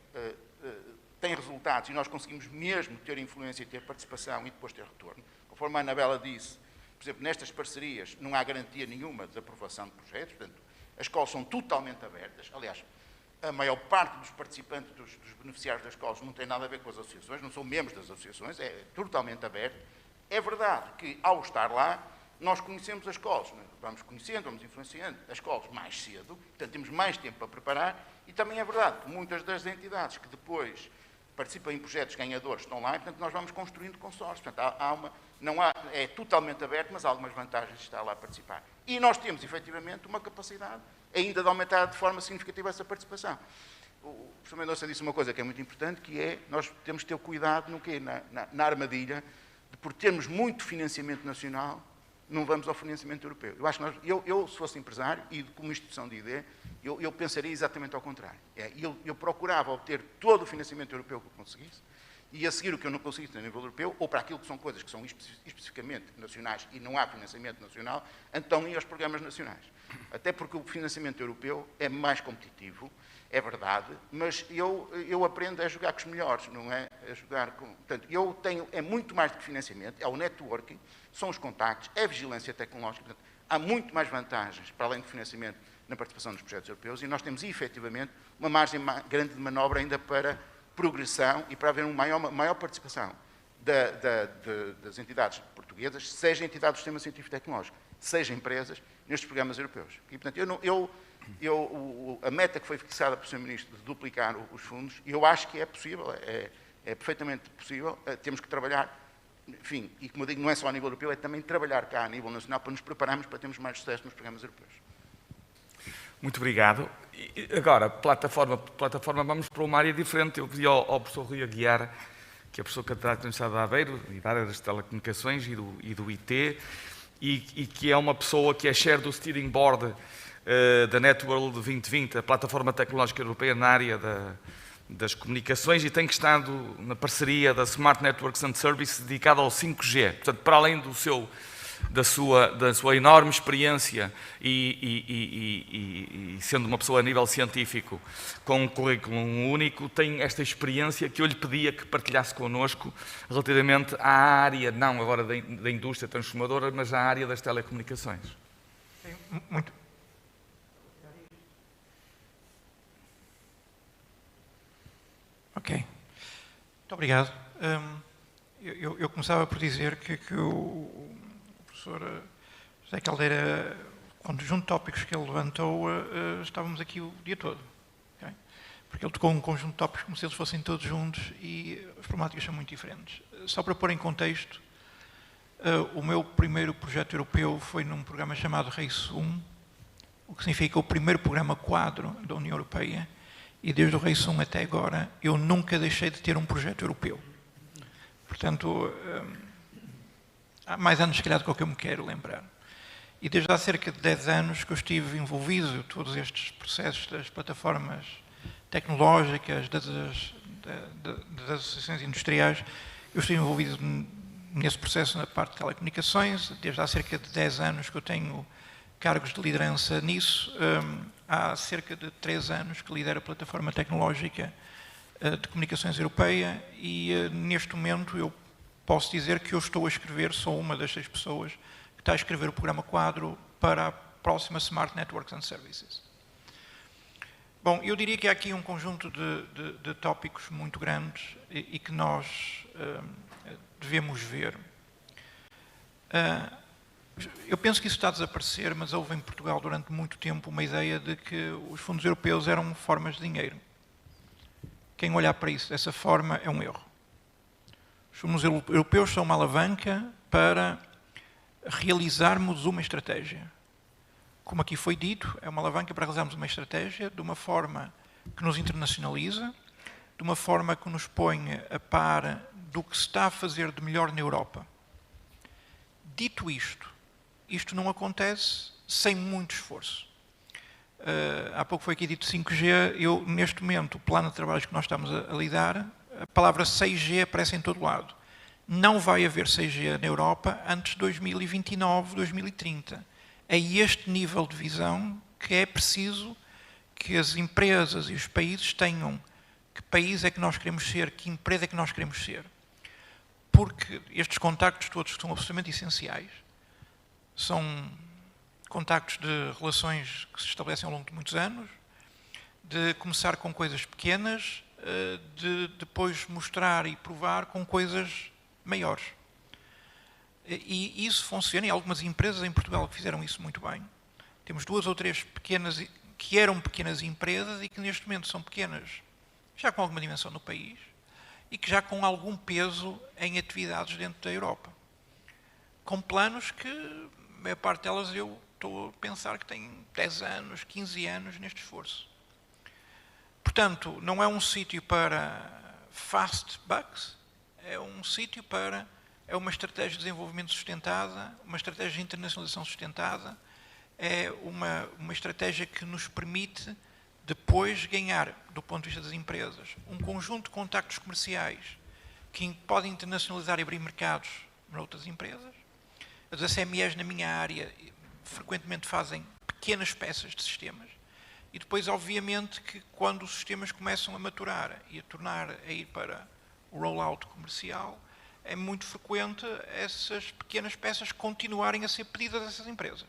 tem resultados e nós conseguimos mesmo ter influência e ter participação e depois ter retorno. Conforme a Anabela disse, por exemplo, nestas parcerias não há garantia nenhuma de aprovação de projetos, portanto, as escolas são totalmente abertas. Aliás, a maior parte dos participantes, dos beneficiários das escolas, não tem nada a ver com as associações, não são membros das associações, é totalmente aberto. É verdade que, ao estar lá, nós conhecemos as escolas, vamos conhecendo, vamos influenciando as escolas mais cedo, portanto, temos mais tempo para preparar, e também é verdade que muitas das entidades que depois participam em projetos ganhadores estão lá, e, portanto, nós vamos construindo consórcios. Portanto, é totalmente aberto, mas há algumas vantagens de estar lá a participar. E nós temos, efetivamente, uma capacidade ainda de aumentar de forma significativa essa participação. O professor Mendonça disse uma coisa que é muito importante, que é, nós temos de ter cuidado na armadilha, de por termos muito financiamento nacional, não vamos ao financiamento europeu. Eu acho que eu se fosse empresário, e como instituição de ID, eu pensaria exatamente ao contrário. Eu procurava obter todo o financiamento europeu que eu conseguisse, e a seguir o que eu não conseguisse a nível europeu, ou para aquilo que são coisas que são especificamente nacionais e não há financiamento nacional, então ia aos programas nacionais. Até porque o financiamento europeu é mais competitivo, é verdade, mas eu aprendo a jogar com os melhores, não é a jogar com... Portanto, é muito mais do que financiamento, é o networking, são os contactos, é a vigilância tecnológica, portanto, há muito mais vantagens, para além do financiamento, na participação nos projetos europeus, e nós temos, efetivamente, uma margem grande de manobra ainda para progressão e para haver uma maior participação das entidades portuguesas, seja entidades do sistema científico e tecnológico, seja empresas, nestes programas europeus. E, portanto, a meta que foi fixada pelo Sr. Ministro de duplicar os fundos, eu acho que é possível, é perfeitamente possível, temos que trabalhar, enfim, e como eu digo, não é só a nível europeu, é também trabalhar cá a nível nacional para nos prepararmos para termos mais sucesso nos programas europeus. Muito obrigado. E agora, plataforma, vamos para uma área diferente. Eu pedi ao professor Rui Aguiar, que é professor catedrático da Universidade de Aveiro, e da área das telecomunicações e do IT, e que é uma pessoa que é chair do Steering Board da Networld 2020, a plataforma tecnológica europeia na área das comunicações, e tem estado na parceria da Smart Networks and Services dedicada ao 5G. Portanto, para além da sua enorme experiência e sendo uma pessoa a nível científico com um currículo único, tem esta experiência que eu lhe pedia que partilhasse connosco relativamente à área, não agora da indústria transformadora, mas à área das telecomunicações. Muito obrigado. Eu começava por dizer que o professor José Caldeira, o conjunto de tópicos que ele levantou, estávamos aqui o dia todo. Okay? Porque ele tocou um conjunto de tópicos como se eles fossem todos juntos e as problemáticas são muito diferentes. Só para pôr em contexto, o meu primeiro projeto europeu foi num programa chamado RACE 1, o que significa o primeiro programa quadro da União Europeia, e desde o RACE 1 até agora eu nunca deixei de ter um projeto europeu. Portanto, há mais anos, se calhar, do que eu me quero lembrar. E desde há cerca de 10 anos que eu estive envolvido em todos estes processos das plataformas tecnológicas, das associações industriais, eu estive envolvido nesse processo na parte de telecomunicações, desde há cerca de 10 anos que eu tenho cargos de liderança nisso. Há cerca de 3 anos que lidero a plataforma tecnológica de comunicações europeia e neste momento eu posso dizer que eu estou a escrever, sou uma das 6 pessoas que está a escrever o programa quadro para a próxima Smart Networks and Services. Bom, eu diria que há aqui um conjunto de tópicos muito grandes e que nós devemos ver. Eu penso que isso está a desaparecer, mas houve em Portugal durante muito tempo uma ideia de que os fundos europeus eram formas de dinheiro. Quem olhar para isso dessa forma é um erro. Os fundos europeus são uma alavanca para realizarmos uma estratégia. Como aqui foi dito, é uma alavanca para realizarmos uma estratégia de uma forma que nos internacionaliza, de uma forma que nos põe a par do que se está a fazer de melhor na Europa. Dito isto, isto não acontece sem muito esforço. Há pouco foi aqui dito 5G, neste momento, o plano de trabalhos que nós estamos a lidar, a palavra 6G aparece em todo lado. Não vai haver 6G na Europa antes de 2029, 2030. É este nível de visão que é preciso que as empresas e os países tenham que país é que nós queremos ser, que empresa é que nós queremos ser. Porque estes contactos todos são absolutamente essenciais. São contactos de relações que se estabelecem ao longo de muitos anos, de começar com coisas pequenas, de depois mostrar e provar com coisas maiores. E isso funciona, e há algumas empresas em Portugal que fizeram isso muito bem. Temos 2 ou 3 pequenas, que eram pequenas empresas e que neste momento são pequenas, já com alguma dimensão no país, e que já com algum peso em atividades dentro da Europa. Com planos que, a maior parte delas, eu estou a pensar que têm 10 anos, 15 anos neste esforço. Portanto, não é um sítio para fast bucks, é um sítio para... É uma estratégia de desenvolvimento sustentada, uma estratégia de internacionalização sustentada, é uma estratégia que nos permite depois ganhar, do ponto de vista das empresas, um conjunto de contactos comerciais que podem internacionalizar e abrir mercados para outras empresas. As SMEs na minha área frequentemente fazem pequenas peças de sistemas e depois, obviamente, que quando os sistemas começam a maturar e a ir para o rollout comercial, é muito frequente essas pequenas peças continuarem a ser pedidas a essas empresas.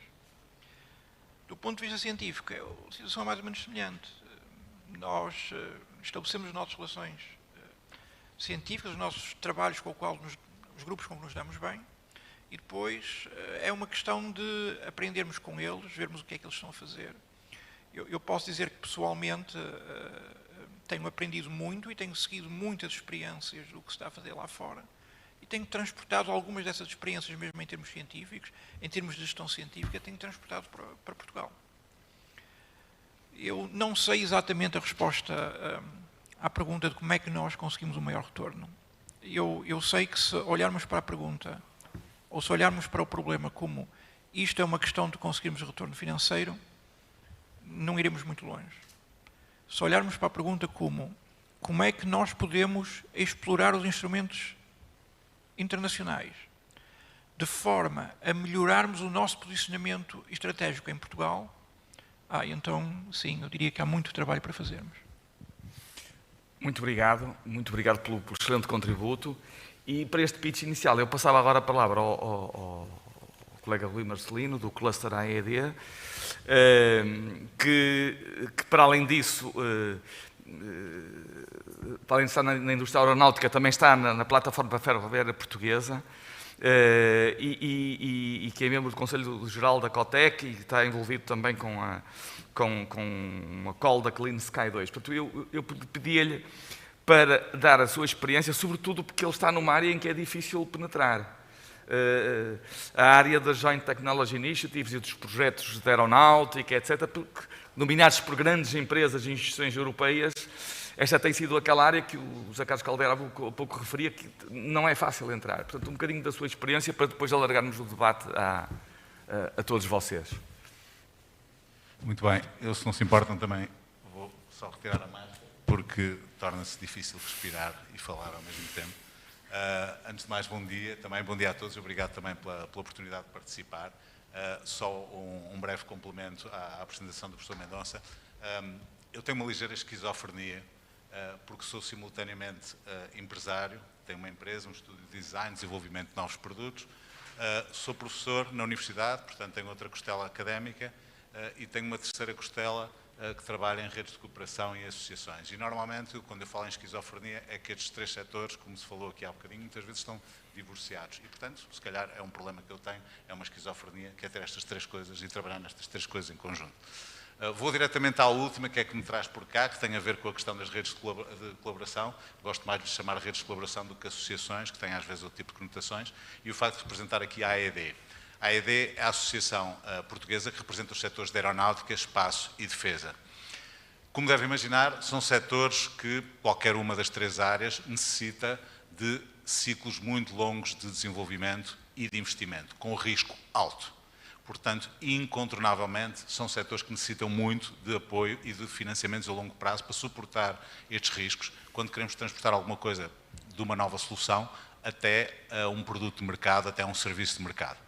Do ponto de vista científico, a situação é mais ou menos semelhante. Nós estabelecemos as nossas relações científicas, os nossos trabalhos com os grupos com que nos damos bem, e depois é uma questão de aprendermos com eles, vermos o que é que eles estão a fazer. Eu posso dizer que, pessoalmente, tenho aprendido muito e tenho seguido muitas experiências do que se está a fazer lá fora. E tenho transportado algumas dessas experiências, mesmo em termos científicos, em termos de gestão científica, tenho transportado para Portugal. Eu não sei exatamente a resposta à pergunta de como é que nós conseguimos um maior retorno. Eu sei que se olharmos para a pergunta, ou se olharmos para o problema como isto é uma questão de conseguirmos retorno financeiro, não iremos muito longe. Se olharmos para a pergunta como é que nós podemos explorar os instrumentos internacionais, de forma a melhorarmos o nosso posicionamento estratégico em Portugal, então, sim, eu diria que há muito trabalho para fazermos. Muito obrigado pelo excelente contributo. E para este pitch inicial, eu passava agora a palavra ao colega Rui Marcelino, do Cluster AED, que para além disso, para além de estar na indústria aeronáutica, também está na plataforma ferroviária portuguesa e que é membro do Conselho Geral da COTEC e que está envolvido também com uma call da Clean Sky 2. Portanto, eu pedia-lhe para dar a sua experiência, sobretudo porque ele está numa área em que é difícil penetrar. a área das Joint Technology Initiatives e dos projetos de aeronáutica, etc., dominados por grandes empresas e instituições europeias. Esta tem sido aquela área que o José Carlos Caldeira há pouco referia, que não é fácil entrar. Portanto, um bocadinho da sua experiência para depois alargarmos o debate a todos vocês. Muito bem. Eu, se não se importam, também vou só retirar a máscara, porque torna-se difícil respirar e falar ao mesmo tempo. Antes de mais, bom dia. Também bom dia a todos e obrigado também pela oportunidade de participar. Só um breve complemento à apresentação do professor Mendonça. Eu tenho uma ligeira esquizofrenia, porque sou simultaneamente empresário, tenho uma empresa, um estúdio de design, desenvolvimento de novos produtos, sou professor na universidade, portanto tenho outra costela académica e tenho uma terceira costela que trabalha em redes de cooperação e associações. E normalmente, quando eu falo em esquizofrenia, é que estes três setores, como se falou aqui há bocadinho, muitas vezes estão divorciados. E, portanto, se calhar é um problema que eu tenho, é uma esquizofrenia, que é ter estas três coisas e trabalhar nestas três coisas em conjunto. Vou diretamente à última, que é que me traz por cá, que tem a ver com a questão das redes de colaboração. Gosto mais de chamar redes de colaboração do que associações, que têm às vezes outro tipo de conotações, e o facto de representar aqui a AED. A AED é a Associação Portuguesa que representa os setores de aeronáutica, espaço e defesa. Como deve imaginar, são setores que qualquer uma das três áreas necessita de ciclos muito longos de desenvolvimento e de investimento, com risco alto. Portanto, incontornavelmente, são setores que necessitam muito de apoio e de financiamentos a longo prazo para suportar estes riscos, quando queremos transportar alguma coisa de uma nova solução até um produto de mercado, até um serviço de mercado.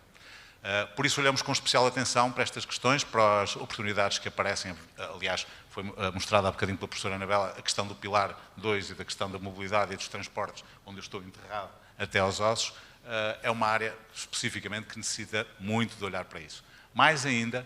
Por isso olhamos com especial atenção para estas questões, para as oportunidades que aparecem. Aliás, foi mostrada há bocadinho pela professora Anabela a questão do pilar 2 e da questão da mobilidade e dos transportes, onde eu estou enterrado até aos ossos. É uma área especificamente que necessita muito de olhar para isso. Mais ainda,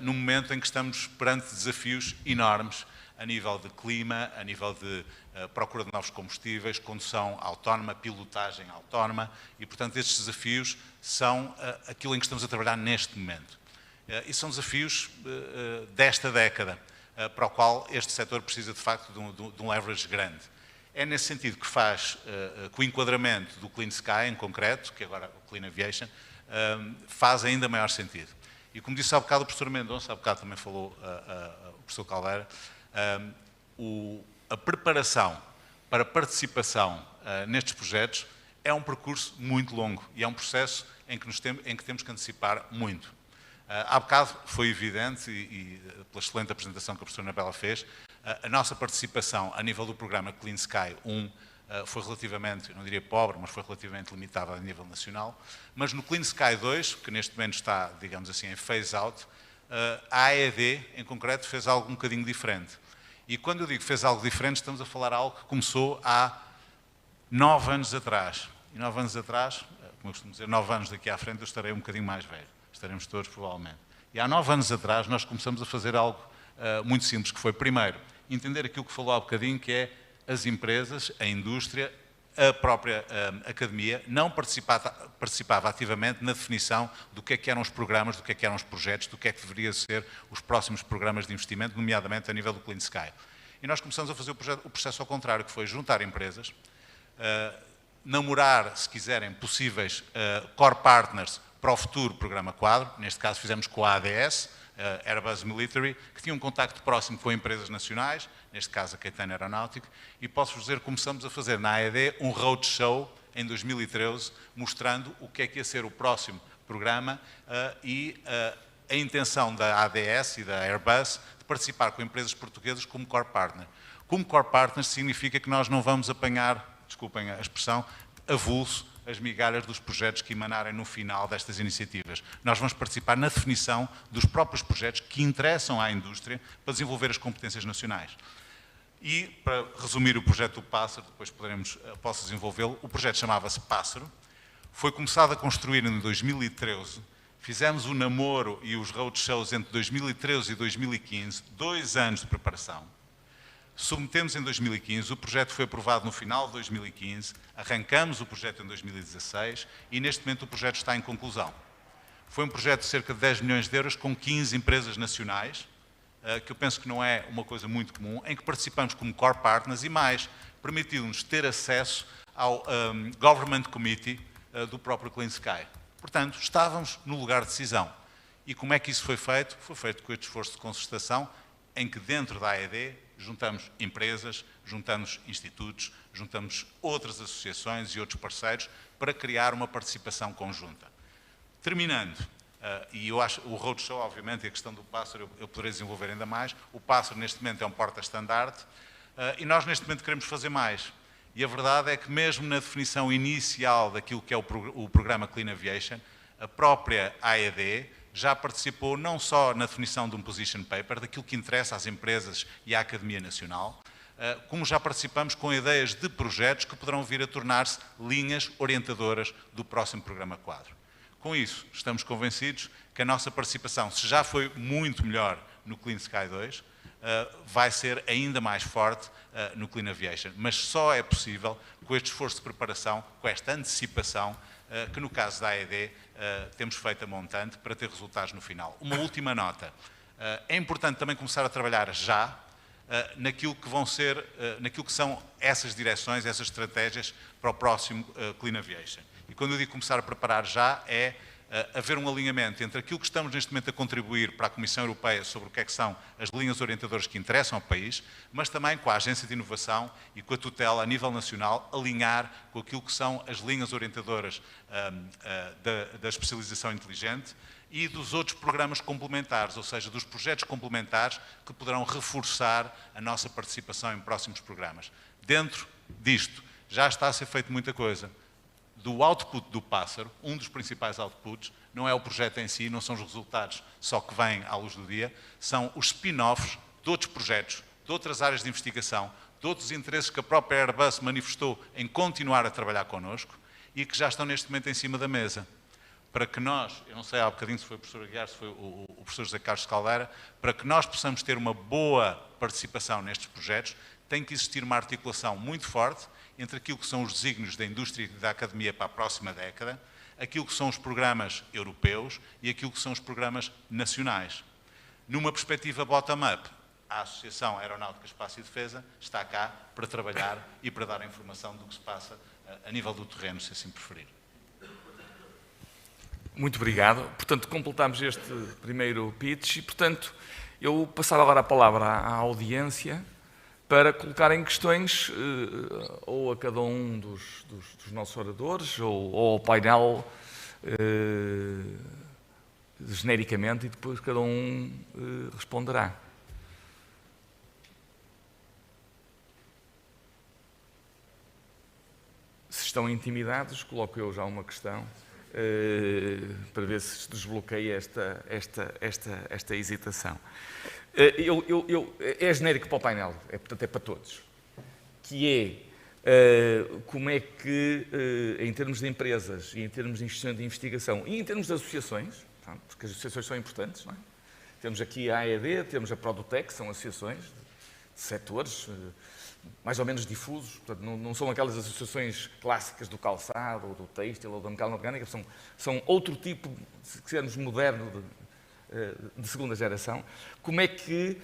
no momento em que estamos perante desafios enormes a nível de clima, a nível de procura de novos combustíveis, condução autónoma, pilotagem autónoma e, portanto, estes desafios são aquilo em que estamos a trabalhar neste momento. E são desafios desta década, para o qual este setor precisa, de facto, de um leverage grande. É nesse sentido que faz que o enquadramento do Clean Sky, em concreto, que agora o Clean Aviation, faz ainda maior sentido. E como disse há bocado o professor Mendonça, há bocado também falou o professor Caldeira, a preparação para a participação nestes projetos é um percurso muito longo e é um processo em que temos que antecipar muito. Há bocado foi evidente, e pela excelente apresentação que a professora Anabela fez, a nossa participação a nível do programa Clean Sky 1 foi relativamente, eu não diria pobre, mas foi relativamente limitada a nível nacional. Mas no Clean Sky 2, que neste momento está, digamos assim, em phase-out, a AED, em concreto, fez algo um bocadinho diferente. E quando eu digo fez algo diferente, estamos a falar de algo que começou há 9 anos atrás. E 9 anos atrás, como eu costumo dizer, 9 anos daqui à frente eu estarei um bocadinho mais velho. Estaremos todos, provavelmente. E há 9 anos atrás nós começamos a fazer algo muito simples, que foi, primeiro, entender aquilo que falou há bocadinho, que é as empresas, a indústria, a própria academia, não participava ativamente na definição do que eram os programas, do que eram os projetos, do que é que deveria ser os próximos programas de investimento, nomeadamente a nível do Clean Sky. E nós começamos a fazer o processo ao contrário, que foi juntar empresas, namorar, se quiserem, possíveis core partners para o futuro programa quadro. Neste caso fizemos com a ADS, Airbus Military, que tinha um contacto próximo com empresas nacionais, neste caso a Caetano Aeronáutico, e posso-vos dizer que começamos a fazer na AED um roadshow em 2013, mostrando o que é que ia ser o próximo programa e a intenção da ADS e da Airbus de participar com empresas portuguesas como core partner. Como core partner significa que nós não vamos apanhar, desculpem a expressão, avulso as migalhas dos projetos que emanarem no final destas iniciativas. Nós vamos participar na definição dos próprios projetos que interessam à indústria para desenvolver as competências nacionais. E, para resumir o projeto do Pássaro, depois posso desenvolvê-lo, o projeto chamava-se Pássaro, foi começado a construir em 2013, fizemos o namoro e os roadshows entre 2013 e 2015, 2 anos de preparação. Submetemos em 2015, o projeto foi aprovado no final de 2015, arrancamos o projeto em 2016 e neste momento o projeto está em conclusão. Foi um projeto de cerca de 10 milhões de euros com 15 empresas nacionais, que eu penso que não é uma coisa muito comum, em que participamos como core partners e mais, permitiu-nos ter acesso ao Government Committee do próprio Clean Sky. Portanto, estávamos no lugar de decisão. E como é que isso foi feito? Foi feito com este esforço de concertação, em que dentro da AED juntamos empresas, juntamos institutos, juntamos outras associações e outros parceiros para criar uma participação conjunta. Terminando, e eu acho o roadshow, obviamente, e a questão do pássaro eu poderei desenvolver ainda mais. O pássaro, neste momento, é um porta-estandarte e nós, neste momento, queremos fazer mais. E a verdade é que, mesmo na definição inicial daquilo que é o programa Clean Aviation, a própria AED já participou não só na definição de um position paper, daquilo que interessa às empresas e à Academia Nacional, como já participamos com ideias de projetos que poderão vir a tornar-se linhas orientadoras do próximo programa quadro. Com isso, estamos convencidos que a nossa participação, se já foi muito melhor no Clean Sky 2, vai ser ainda mais forte no Clean Aviation. Mas só é possível com este esforço de preparação, com esta antecipação, que no caso da AED temos feito a montante para ter resultados no final. Uma última nota. É importante também começar a trabalhar já naquilo que são essas direções, essas estratégias para o próximo Clean Aviation. E quando eu digo começar a preparar já, é haver um alinhamento entre aquilo que estamos neste momento a contribuir para a Comissão Europeia sobre o que é que são as linhas orientadoras que interessam ao país, mas também com a Agência de Inovação e com a tutela a nível nacional, alinhar com aquilo que são as linhas orientadoras da especialização inteligente e dos outros programas complementares, ou seja, dos projetos complementares que poderão reforçar a nossa participação em próximos programas. Dentro disto, já está a ser feito muita coisa. Do output do pássaro, um dos principais outputs, não é o projeto em si, não são os resultados só que vêm à luz do dia, são os spin-offs de outros projetos, de outras áreas de investigação, de outros interesses que a própria Airbus manifestou em continuar a trabalhar connosco e que já estão neste momento em cima da mesa. Para que nós, eu não sei há bocadinho se foi o professor Aguiar, se foi o professor José Carlos Caldeira, para que nós possamos ter uma boa participação nestes projetos, tem que existir uma articulação muito forte entre aquilo que são os desígnios da indústria e da academia para a próxima década, aquilo que são os programas europeus e aquilo que são os programas nacionais. Numa perspectiva bottom-up, a Associação Aeronáutica, Espaço e Defesa está cá para trabalhar e para dar a informação do que se passa a nível do terreno, se assim preferir. Muito obrigado. Portanto, completamos este primeiro pitch e, portanto, eu passava agora a palavra à audiência para colocarem questões ou a cada um dos nossos oradores ou ao painel genericamente e depois cada um responderá. Se estão intimidados, coloco eu já uma questão para ver se desbloqueia esta hesitação. É genérico para o painel, portanto é para todos, que é como é que, em termos de empresas e em termos de instituições de investigação e em termos de associações, porque as associações são importantes, não é? Temos aqui a AED, temos a Produtec, que são associações de setores mais ou menos difusos, portanto, não são aquelas associações clássicas do calçado, ou do têxtil, ou da mecânica orgânica, são outro tipo, se quisermos, moderno de segunda geração. Como é que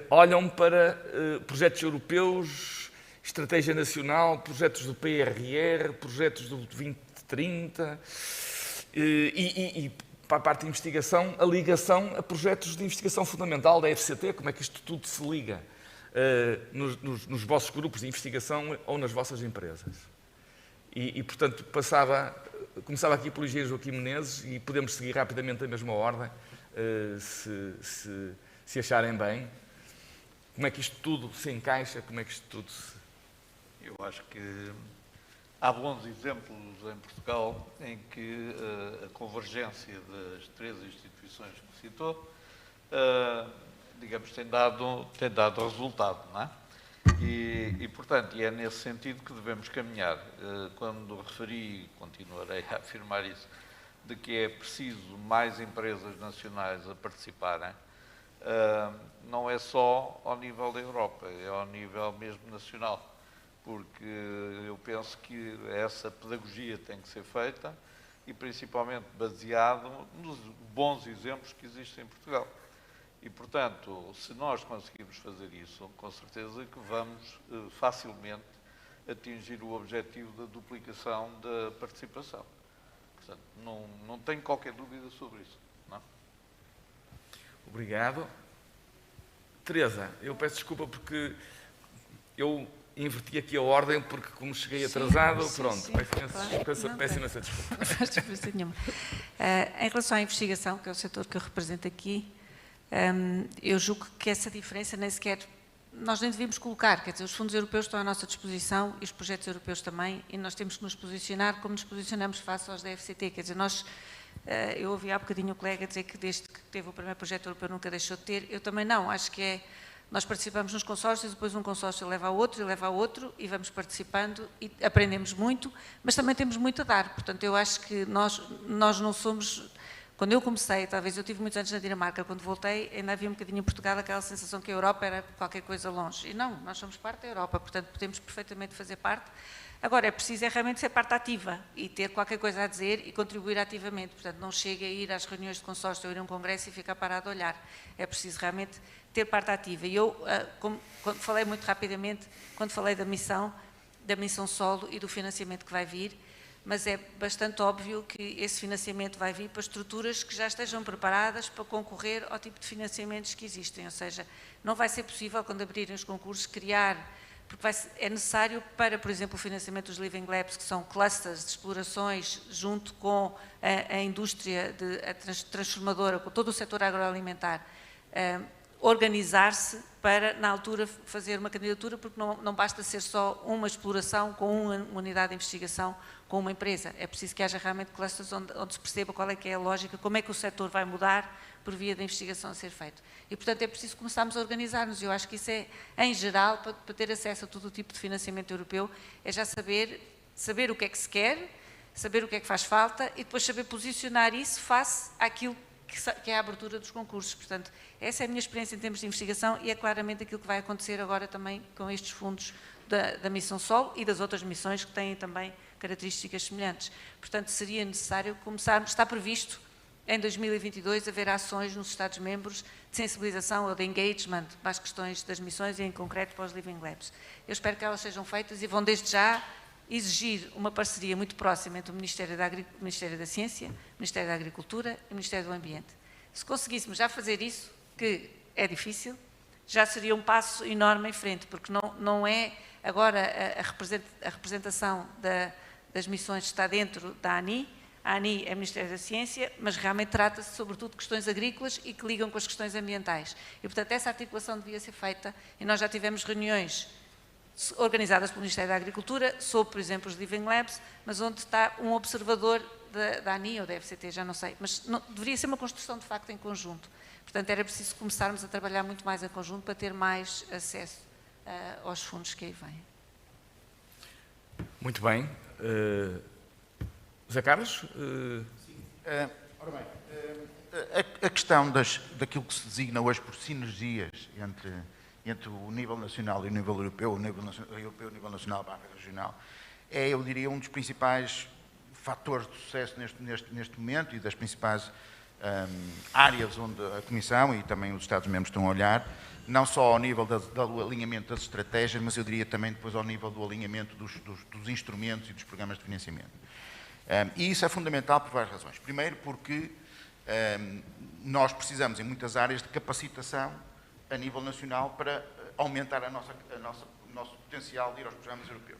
olham para projetos europeus, estratégia nacional, projetos do PRR, projetos do 2030 e para a parte de investigação, a ligação a projetos de investigação fundamental da FCT, como é que isto tudo se liga nos vossos grupos de investigação ou nas vossas empresas. Portanto, começava aqui pelo engenheiro Joaquim Menezes e podemos seguir rapidamente a mesma ordem, se acharem bem. Como é que isto tudo se encaixa? Como é que isto tudo se... Eu acho que há bons exemplos em Portugal em que a convergência das três instituições que citou, digamos, tem dado resultado, não é? Portanto, é nesse sentido que devemos caminhar. Quando referi, continuarei a afirmar isso, de que é preciso mais empresas nacionais a participarem, não é só ao nível da Europa, é ao nível mesmo nacional, porque eu penso que essa pedagogia tem que ser feita e principalmente baseado nos bons exemplos que existem em Portugal. E, portanto, se nós conseguirmos fazer isso, com certeza que vamos facilmente atingir o objetivo da duplicação da participação. Portanto, não tenho qualquer dúvida sobre isso. Não? Obrigado. Teresa, eu peço desculpa porque eu inverti aqui a ordem, porque como cheguei atrasado, pronto, peço imensa desculpa. Não faz diferença nenhuma. Em relação à investigação, que é o setor que eu represento aqui, eu julgo que essa diferença nem sequer nós nem devíamos colocar, quer dizer, os fundos europeus estão à nossa disposição e os projetos europeus também, e nós temos que nos posicionar como nos posicionamos face aos da FCT, quer dizer, eu ouvi há bocadinho o colega dizer que desde que teve o primeiro projeto europeu nunca deixou de ter, eu também não, acho que nós participamos nos consórcios, depois um consórcio leva a outro e vamos participando e aprendemos muito, mas também temos muito a dar, portanto eu acho que nós não somos... Quando eu comecei, talvez eu tive muitos anos na Dinamarca, quando voltei ainda havia um bocadinho em Portugal aquela sensação que a Europa era qualquer coisa longe. E não, nós somos parte da Europa, portanto podemos perfeitamente fazer parte. Agora é preciso realmente ser parte ativa e ter qualquer coisa a dizer e contribuir ativamente. Portanto não chega a ir às reuniões de consórcio ou ir a um congresso e ficar parado a olhar. É preciso realmente ter parte ativa. E eu, quando falei muito rapidamente, quando falei da missão solo e do financiamento que vai vir, mas é bastante óbvio que esse financiamento vai vir para estruturas que já estejam preparadas para concorrer ao tipo de financiamentos que existem, ou seja, não vai ser possível, quando abrirem os concursos, criar, porque é necessário para, por exemplo, o financiamento dos Living Labs, que são clusters de explorações junto com a indústria transformadora, com todo o setor agroalimentar, organizar-se para, na altura, fazer uma candidatura, porque não basta ser só uma exploração com uma unidade de investigação com uma empresa. É preciso que haja realmente clusters onde se perceba qual é que é a lógica, como é que o setor vai mudar por via da investigação a ser feito. E, portanto, é preciso começarmos a organizar-nos. Eu acho que isso é, em geral, para ter acesso a todo o tipo de financiamento europeu, é já saber o que é que se quer, saber o que é que faz falta e depois saber posicionar isso face àquilo que é a abertura dos concursos. Portanto, essa é a minha experiência em termos de investigação e é claramente aquilo que vai acontecer agora também com estes fundos da Missão Solo e das outras missões que têm também características semelhantes. Portanto, seria necessário começarmos, está previsto em 2022 haver ações nos Estados-membros de sensibilização ou de engagement para as questões das missões e em concreto para os Living Labs. Eu espero que elas sejam feitas e vão desde já exigir uma parceria muito próxima entre o Ministério da Ciência, o Ministério da Agricultura e o Ministério do Ambiente. Se conseguíssemos já fazer isso, que é difícil, já seria um passo enorme em frente, porque não é agora a representação das missões está dentro da ANI, a ANI é o Ministério da Ciência, mas realmente trata-se sobretudo de questões agrícolas e que ligam com as questões ambientais. E, portanto, essa articulação devia ser feita e nós já tivemos reuniões organizadas pelo Ministério da Agricultura sobre, por exemplo, os Living Labs, mas onde está um observador da ANI ou da FCT, já não sei, mas deveria ser uma construção de facto em conjunto. Portanto, era preciso começarmos a trabalhar muito mais em conjunto para ter mais acesso aos fundos que aí vêm. Muito bem. José Carlos? Ora bem, a questão daquilo que se designa hoje por sinergias entre o nível nacional e o nível europeu, o nível europeu e o nível nacional barra regional, eu diria, um dos principais fatores de sucesso neste momento e das principais áreas onde a Comissão e também os Estados-membros estão a olhar, não só ao nível do alinhamento das estratégias, mas eu diria também depois ao nível do alinhamento dos instrumentos e dos programas de financiamento. E isso é fundamental por várias razões. Primeiro, porque nós precisamos, em muitas áreas, de capacitação a nível nacional para aumentar o nosso potencial de ir aos programas europeus.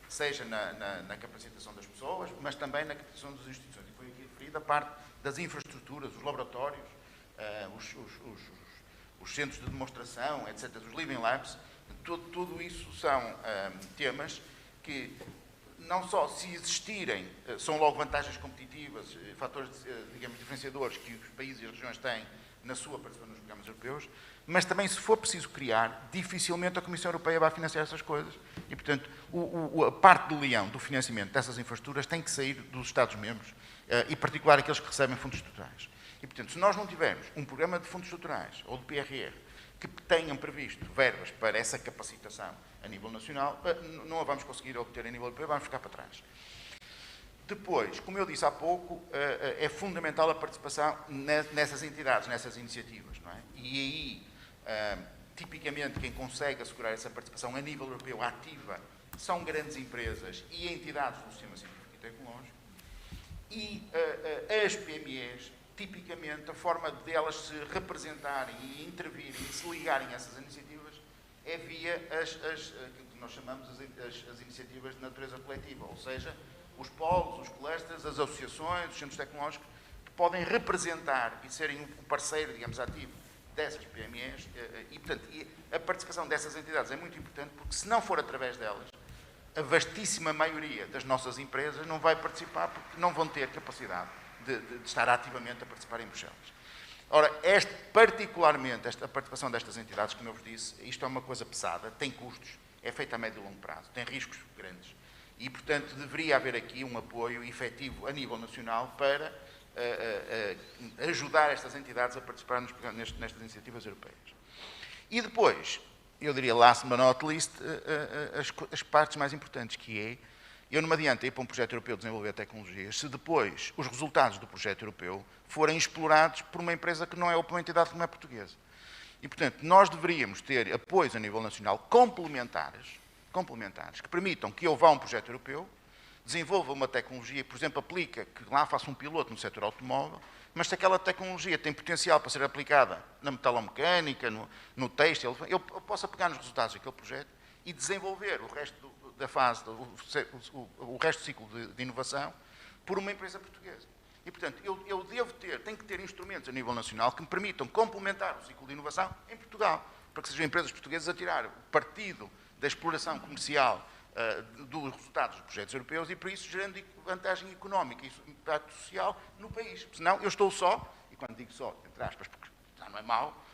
Seja na capacitação das pessoas, mas também na capacitação das instituições. E foi aqui referida a parte das infraestruturas, os laboratórios, os centros de demonstração, etc., os Living Labs. Tudo isso são temas que, não só se existirem, são logo vantagens competitivas, fatores, digamos, diferenciadores que os países e as regiões têm na sua participação nos programas europeus, mas também, se for preciso criar, dificilmente a Comissão Europeia vai financiar essas coisas. E, portanto, a parte do leão do financiamento dessas infraestruturas tem que sair dos Estados-membros, e, em particular, aqueles que recebem fundos estruturais. E, portanto, se nós não tivermos um programa de fundos estruturais ou de PRR que tenham previsto verbas para essa capacitação a nível nacional, não a vamos conseguir obter a nível europeu, vamos ficar para trás. Depois, como eu disse há pouco, é fundamental a participação nessas entidades, nessas iniciativas, não é? E aí, tipicamente, quem consegue assegurar essa participação a nível europeu ativa são grandes empresas e entidades do sistema científico e tecnológico, e as PMEs, tipicamente, a forma delas se representarem e intervirem e se ligarem a essas iniciativas é via que nós chamamos as iniciativas de natureza coletiva, ou seja, os polos, os clusters, as associações, os centros tecnológicos, que podem representar e serem um parceiro, digamos, ativo dessas PMEs, e, portanto, a participação dessas entidades é muito importante, porque se não for através delas, a vastíssima maioria das nossas empresas não vai participar, porque não vão ter capacidade de estar ativamente a participar em Bruxelas. Ora, particularmente esta participação destas entidades, como eu vos disse, isto é uma coisa pesada, tem custos, é feita a médio e longo prazo, tem riscos grandes. E, portanto, deveria haver aqui um apoio efetivo a nível nacional para ajudar estas entidades a participar nestas iniciativas europeias. E depois, eu diria last but not least, as partes mais importantes, que é, eu não me adianta ir para um projeto europeu de desenvolver tecnologias se depois os resultados do projeto europeu forem explorados por uma empresa que não é, ou por uma entidade que não é portuguesa. E, portanto, nós deveríamos ter apoios a nível nacional complementares, que permitam que eu vá a um projeto europeu, desenvolva uma tecnologia, por exemplo, aplica, que lá faça um piloto no setor automóvel, mas se aquela tecnologia tem potencial para ser aplicada na metalomecânica, no têxtil, eu posso pegar nos resultados daquele projeto e desenvolver o resto da fase, o resto do ciclo de inovação, por uma empresa portuguesa. E, portanto, eu tenho que ter instrumentos a nível nacional que me permitam complementar o ciclo de inovação em Portugal, para que sejam empresas portuguesas a tirar partido da exploração comercial dos resultados dos projetos europeus e, por isso, gerando vantagem económica e impacto social no país. Senão, eu estou só, e quando digo só, entre aspas, porque já não é mau,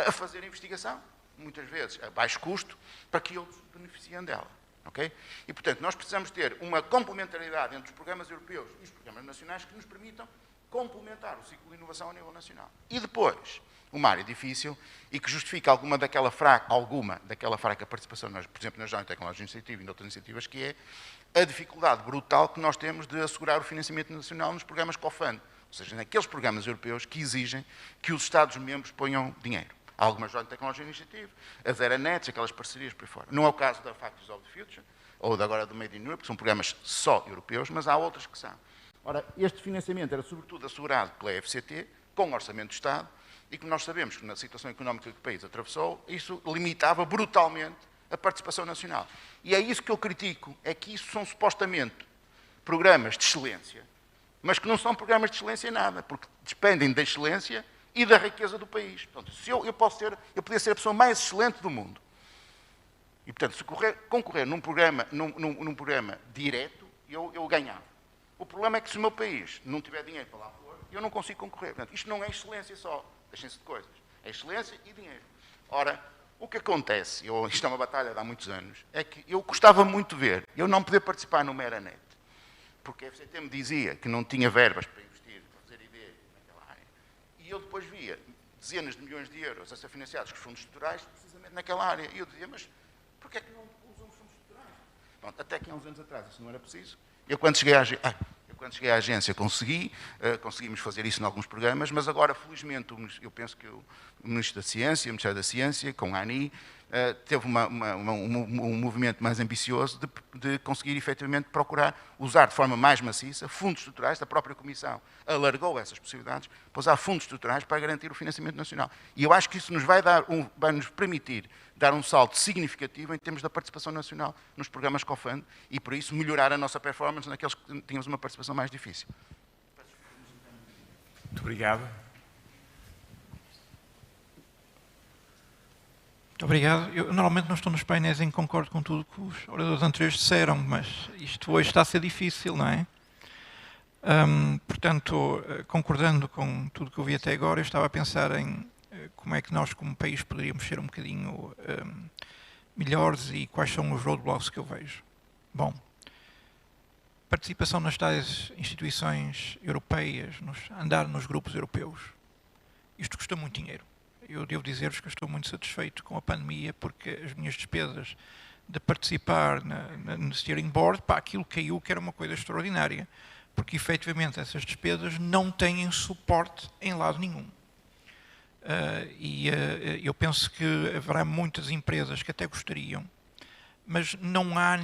a fazer investigação, muitas vezes a baixo custo, para que outros beneficiem dela. Okay? E, portanto, nós precisamos ter uma complementaridade entre os programas europeus e os programas nacionais que nos permitam complementar o ciclo de inovação a nível nacional. E depois, uma área difícil e que justifica alguma daquela fraca participação, por exemplo, na Joint Technology Initiative e em outras iniciativas, que é a dificuldade brutal que nós temos de assegurar o financiamento nacional nos programas COFAND, ou seja, naqueles programas europeus que exigem que os Estados-membros ponham dinheiro. Há algumas Joint Technology Initiative, as ERANETs, aquelas parcerias por aí fora. Não é o caso da Factories of the Future, ou agora do Made in Europe, que são programas só europeus, mas há outras que são. Ora, este financiamento era sobretudo assegurado pela FCT, com orçamento do Estado, e que nós sabemos que na situação económica que o país atravessou, isso limitava brutalmente a participação nacional. E é isso que eu critico, é que isso são supostamente programas de excelência, mas que não são programas de excelência em nada, porque dependem da excelência e da riqueza do país. Portanto, se eu podia ser a pessoa mais excelente do mundo. E, portanto, se concorrer num programa direto, eu ganhava. O problema é que se o meu país não tiver dinheiro para lá pôr, eu não consigo concorrer. Portanto, isto não é excelência só, deixem-se de coisas. É excelência e dinheiro. Ora, o que acontece, isto é uma batalha de há muitos anos, é que eu gostava muito de ver, eu não poder participar no Meranet, porque a FCT me dizia que não tinha verbas para investir, para fazer ideia naquela área. E eu depois via dezenas de milhões de euros a ser financiados com os fundos estruturais, precisamente naquela área. E eu dizia, mas porquê é que não usam os fundos estruturais? Pronto, até que há uns anos atrás isso não era preciso. Eu, quando cheguei à agência, conseguimos fazer isso em alguns programas, mas agora, felizmente, eu penso que o Ministro da Ciência, o Ministério da Ciência, com a ANI, teve um movimento mais ambicioso de conseguir, efetivamente, procurar usar de forma mais maciça fundos estruturais. A própria Comissão alargou essas possibilidades para usar fundos estruturais para garantir o financiamento nacional. E eu acho que isso vai nos permitir dar um salto significativo em termos da participação nacional nos programas COFAND e, por isso, melhorar a nossa performance naqueles que tínhamos uma participação mais difícil. Muito obrigado. Muito obrigado. Eu normalmente não estou nos painéis em concordo com tudo que os oradores anteriores disseram, mas isto hoje está a ser difícil, não é? Portanto, concordando com tudo que eu vi até agora, eu estava a pensar em como é que nós, como país, poderíamos ser um bocadinho melhores e quais são os roadblocks que eu vejo. Bom, participação nas tais instituições europeias, andar nos grupos europeus, isto custa muito dinheiro. Eu devo dizer-vos que eu estou muito satisfeito com a pandemia, porque as minhas despesas de participar no steering board, aquilo caiu, que era uma coisa extraordinária, porque efetivamente essas despesas não têm suporte em lado nenhum. Eu penso que haverá muitas empresas que até gostariam mas não há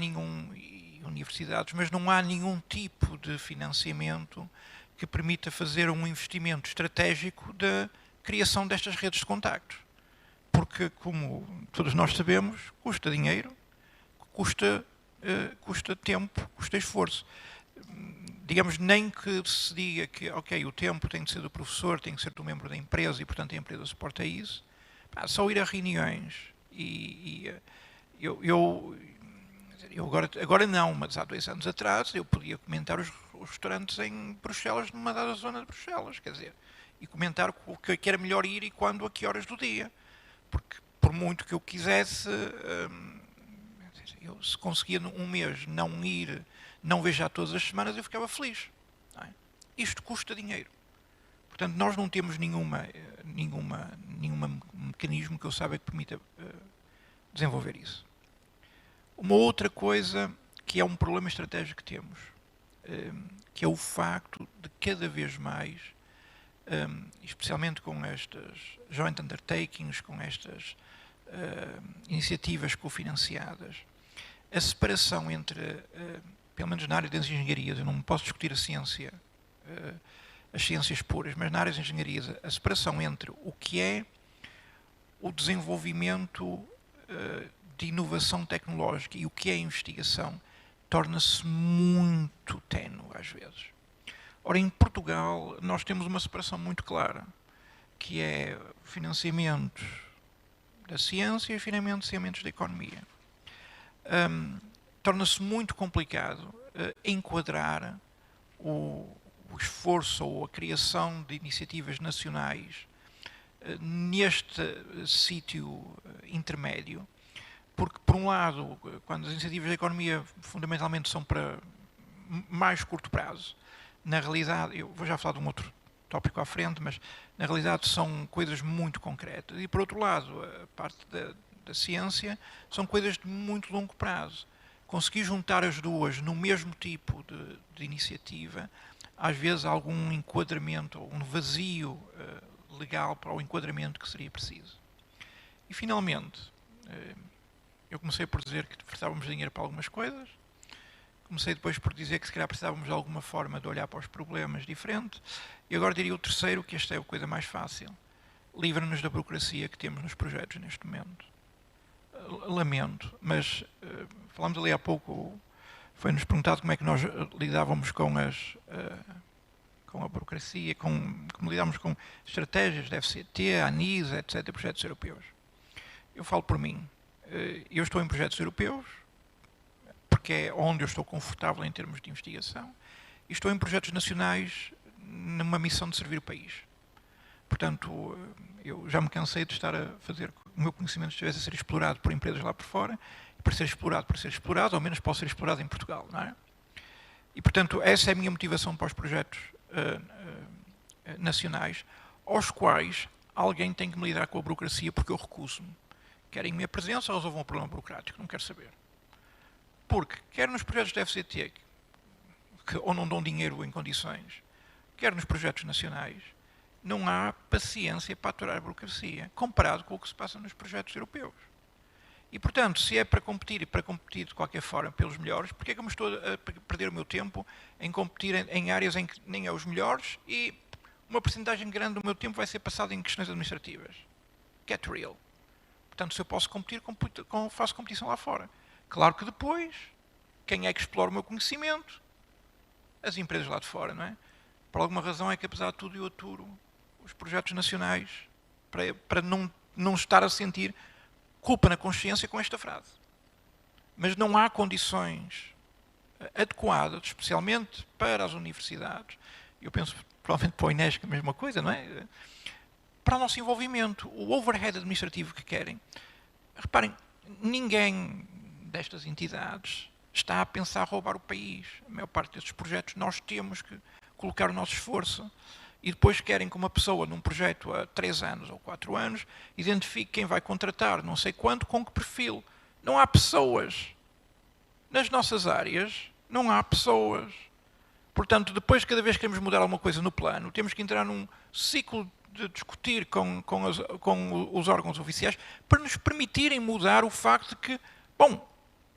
universidades, mas não há nenhum tipo de financiamento que permita fazer um investimento estratégico da criação destas redes de contactos. Porque, como todos nós sabemos, custa dinheiro, custa tempo, custa esforço. Digamos, nem que se diga que, ok, o tempo tem de ser do professor, tem que ser do membro da empresa e, portanto, a empresa suporta isso. Só ir a reuniões eu agora não, mas há 2 anos atrás eu podia comentar os restaurantes em Bruxelas, numa dada zona de Bruxelas, quer dizer, e comentar o que era melhor ir e quando, a que horas do dia. Porque, por muito que eu quisesse, eu, se conseguia um mês não ir, não viajar todas as semanas, eu ficava feliz. Não é? Isto custa dinheiro. Portanto, nós não temos nenhum mecanismo que eu saiba que permita desenvolver isso. Uma outra coisa que é um problema estratégico que temos, que é o facto de cada vez mais, especialmente com estas joint undertakings, com estas iniciativas cofinanciadas, a separação entre, pelo menos na área das engenharias, eu não posso discutir a ciência, as ciências puras, mas na área das engenharias, a separação entre o que é o desenvolvimento de inovação tecnológica e o que é investigação torna-se muito ténue às vezes. Ora, em Portugal nós temos uma separação muito clara, que é financiamentos da ciência e financiamentos da economia. Torna-se muito complicado enquadrar o esforço ou a criação de iniciativas nacionais neste sítio intermédio, porque, por um lado, quando as iniciativas da economia fundamentalmente são para mais curto prazo, na realidade, eu vou já falar de um outro tópico à frente, mas na realidade são coisas muito concretas. E, por outro lado, a parte da ciência são coisas de muito longo prazo. Conseguir juntar as duas no mesmo tipo de iniciativa, às vezes há algum enquadramento ou um vazio legal para o enquadramento que seria preciso. E, finalmente, eu comecei por dizer que precisávamos de dinheiro para algumas coisas, comecei depois por dizer que se calhar precisávamos de alguma forma de olhar para os problemas diferente, e agora diria o terceiro, que esta é a coisa mais fácil. Livra-nos da burocracia que temos nos projetos neste momento. Lamento, mas falámos ali há pouco, foi-nos perguntado como é que nós lidávamos com a burocracia, como lidávamos com estratégias da FCT, a ANISA, etc., projetos europeus. Eu falo por mim. Eu estou em projetos europeus, porque é onde eu estou confortável em termos de investigação, e estou em projetos nacionais numa missão de servir o país. Portanto, eu já me cansei de estar a fazer que o meu conhecimento estivesse a ser explorado por empresas lá por fora, e para ser explorado, ao menos pode ser explorado em Portugal, não é? E, portanto, essa é a minha motivação para os projetos nacionais, aos quais alguém tem que me lidar com a burocracia, porque eu recuso-me. Querem minha presença ou resolvam um problema burocrático? Não quero saber. Porque, quer nos projetos da FCT, que ou não dão dinheiro em condições, quer nos projetos nacionais, não há paciência para aturar a burocracia, comparado com o que se passa nos projetos europeus. E, portanto, se é para competir e para competir de qualquer forma pelos melhores, porque é que eu me estou a perder o meu tempo em competir em áreas em que nem é os melhores e uma porcentagem grande do meu tempo vai ser passado em questões administrativas? Get real. Portanto, se eu posso competir, faço competição lá fora. Claro que depois, quem é que explora o meu conhecimento? As empresas lá de fora, não é? Por alguma razão é que, apesar de tudo, eu aturo os projetos nacionais para não estar a sentir culpa na consciência com esta frase. Mas não há condições adequadas, especialmente para as universidades, eu penso provavelmente para o INESC a mesma coisa, não é? Para o nosso envolvimento, o overhead administrativo que querem. Reparem, ninguém destas entidades está a pensar roubar o país. A maior parte destes projetos nós temos que colocar o nosso esforço e depois querem que uma pessoa num projeto há 3 anos ou 4 anos identifique quem vai contratar, não sei quanto, com que perfil. Não há pessoas. Nas nossas áreas, não há pessoas. Portanto, depois, cada vez que queremos mudar alguma coisa no plano, temos que entrar num ciclo de discutir com os órgãos oficiais para nos permitirem mudar o facto de que, bom,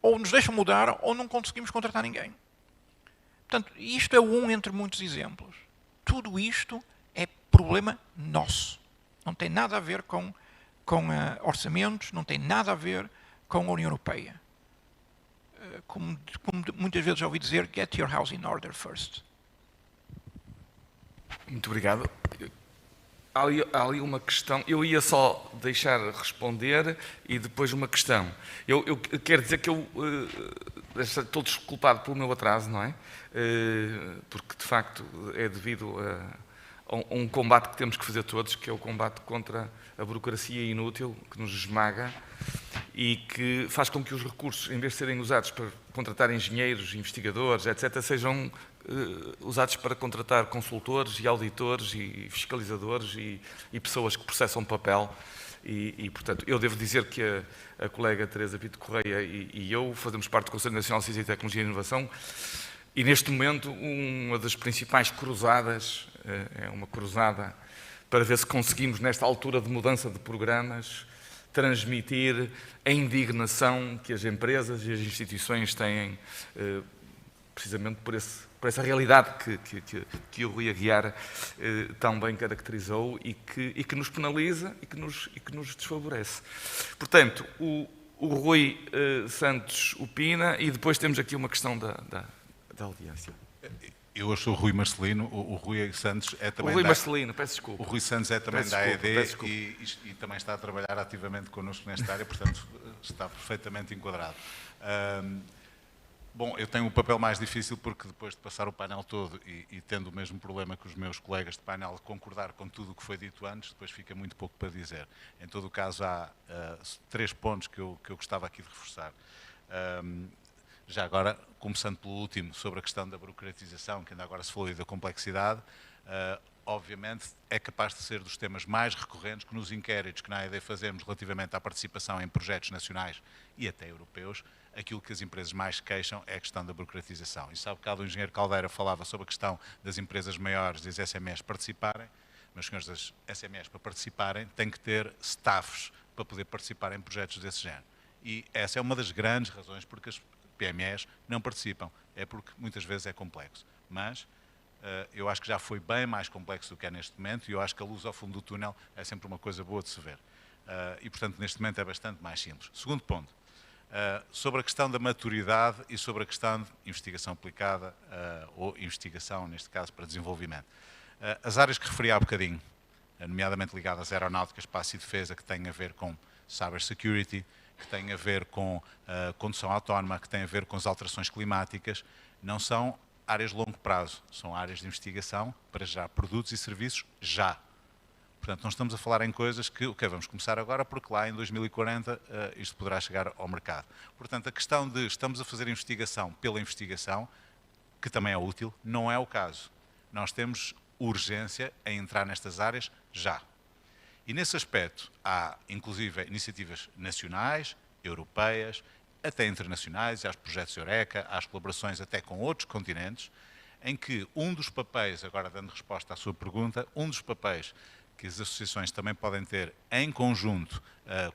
ou nos deixam mudar, ou não conseguimos contratar ninguém. Portanto, isto é um entre muitos exemplos. Tudo isto é problema nosso. Não tem nada a ver com orçamentos, não tem nada a ver com a União Europeia. Como muitas vezes já ouvi dizer, get your house in order first. Muito obrigado. Há ali uma questão, eu ia só deixar responder e depois uma questão. Eu quero dizer que estou desculpado pelo meu atraso, não é? Porque, de facto, é devido a um combate que temos que fazer todos, que é o combate contra a burocracia inútil, que nos esmaga e que faz com que os recursos, em vez de serem usados para contratar engenheiros, investigadores, etc., sejam usados para contratar consultores e auditores e fiscalizadores e pessoas que processam papel. Portanto, eu devo dizer que a colega Teresa Pinto Correia e eu fazemos parte do Conselho Nacional de Ciência e Tecnologia e Inovação e, neste momento, uma das principais cruzadas, é uma cruzada para ver se conseguimos, nesta altura de mudança de programas, transmitir a indignação que as empresas e as instituições têm precisamente por essa realidade que o Rui Aguiar tão bem caracterizou e que nos penaliza e que nos desfavorece. Portanto, o Rui Santos opina e depois temos aqui uma questão da audiência. Eu sou o Rui Marcelino, o Rui Santos é também o Rui Marcelino, peço desculpa. O Rui Santos é também da AED e também está a trabalhar ativamente connosco nesta área, portanto está perfeitamente enquadrado. Bom, eu tenho um papel mais difícil porque depois de passar o painel todo e tendo o mesmo problema que os meus colegas de painel, de concordar com tudo o que foi dito antes, depois fica muito pouco para dizer. Em todo o caso, há 3 pontos que eu gostava aqui de reforçar. Já agora, começando pelo último, sobre a questão da burocratização, que ainda agora se falou, e da complexidade, obviamente é capaz de ser dos temas mais recorrentes que nos inquéritos que na AED fazemos relativamente à participação em projetos nacionais e até europeus, aquilo que as empresas mais queixam é a questão da burocratização. E sabe que o engenheiro Caldeira falava sobre a questão das empresas maiores, das SMEs participarem, mas, senhores, das SMEs para participarem têm que ter staffs para poder participar em projetos desse género. E essa é uma das grandes razões porque as PMEs não participam, é porque muitas vezes é complexo. Mas eu acho que já foi bem mais complexo do que é neste momento e eu acho que a luz ao fundo do túnel é sempre uma coisa boa de se ver. E, portanto, neste momento é bastante mais simples. Segundo ponto, sobre a questão da maturidade e sobre a questão de investigação aplicada ou investigação, neste caso, para desenvolvimento. As áreas que referi há bocadinho, nomeadamente ligadas à aeronáutica, espaço e defesa, que têm a ver com cybersecurity, que têm a ver com condução autónoma, que têm a ver com as alterações climáticas, não são áreas de longo prazo, são áreas de investigação para já produtos e serviços já. Portanto, não estamos a falar em coisas que, vamos começar agora, porque lá em 2040 isto poderá chegar ao mercado. Portanto, a questão de estamos a fazer investigação pela investigação, que também é útil, não é o caso. Nós temos urgência em entrar nestas áreas já. E nesse aspecto há, inclusive, iniciativas nacionais, europeias, até internacionais, há os projetos Eureka, há as colaborações até com outros continentes, em que um dos papéis, agora dando resposta à sua pergunta, um dos papéis que as associações também podem ter em conjunto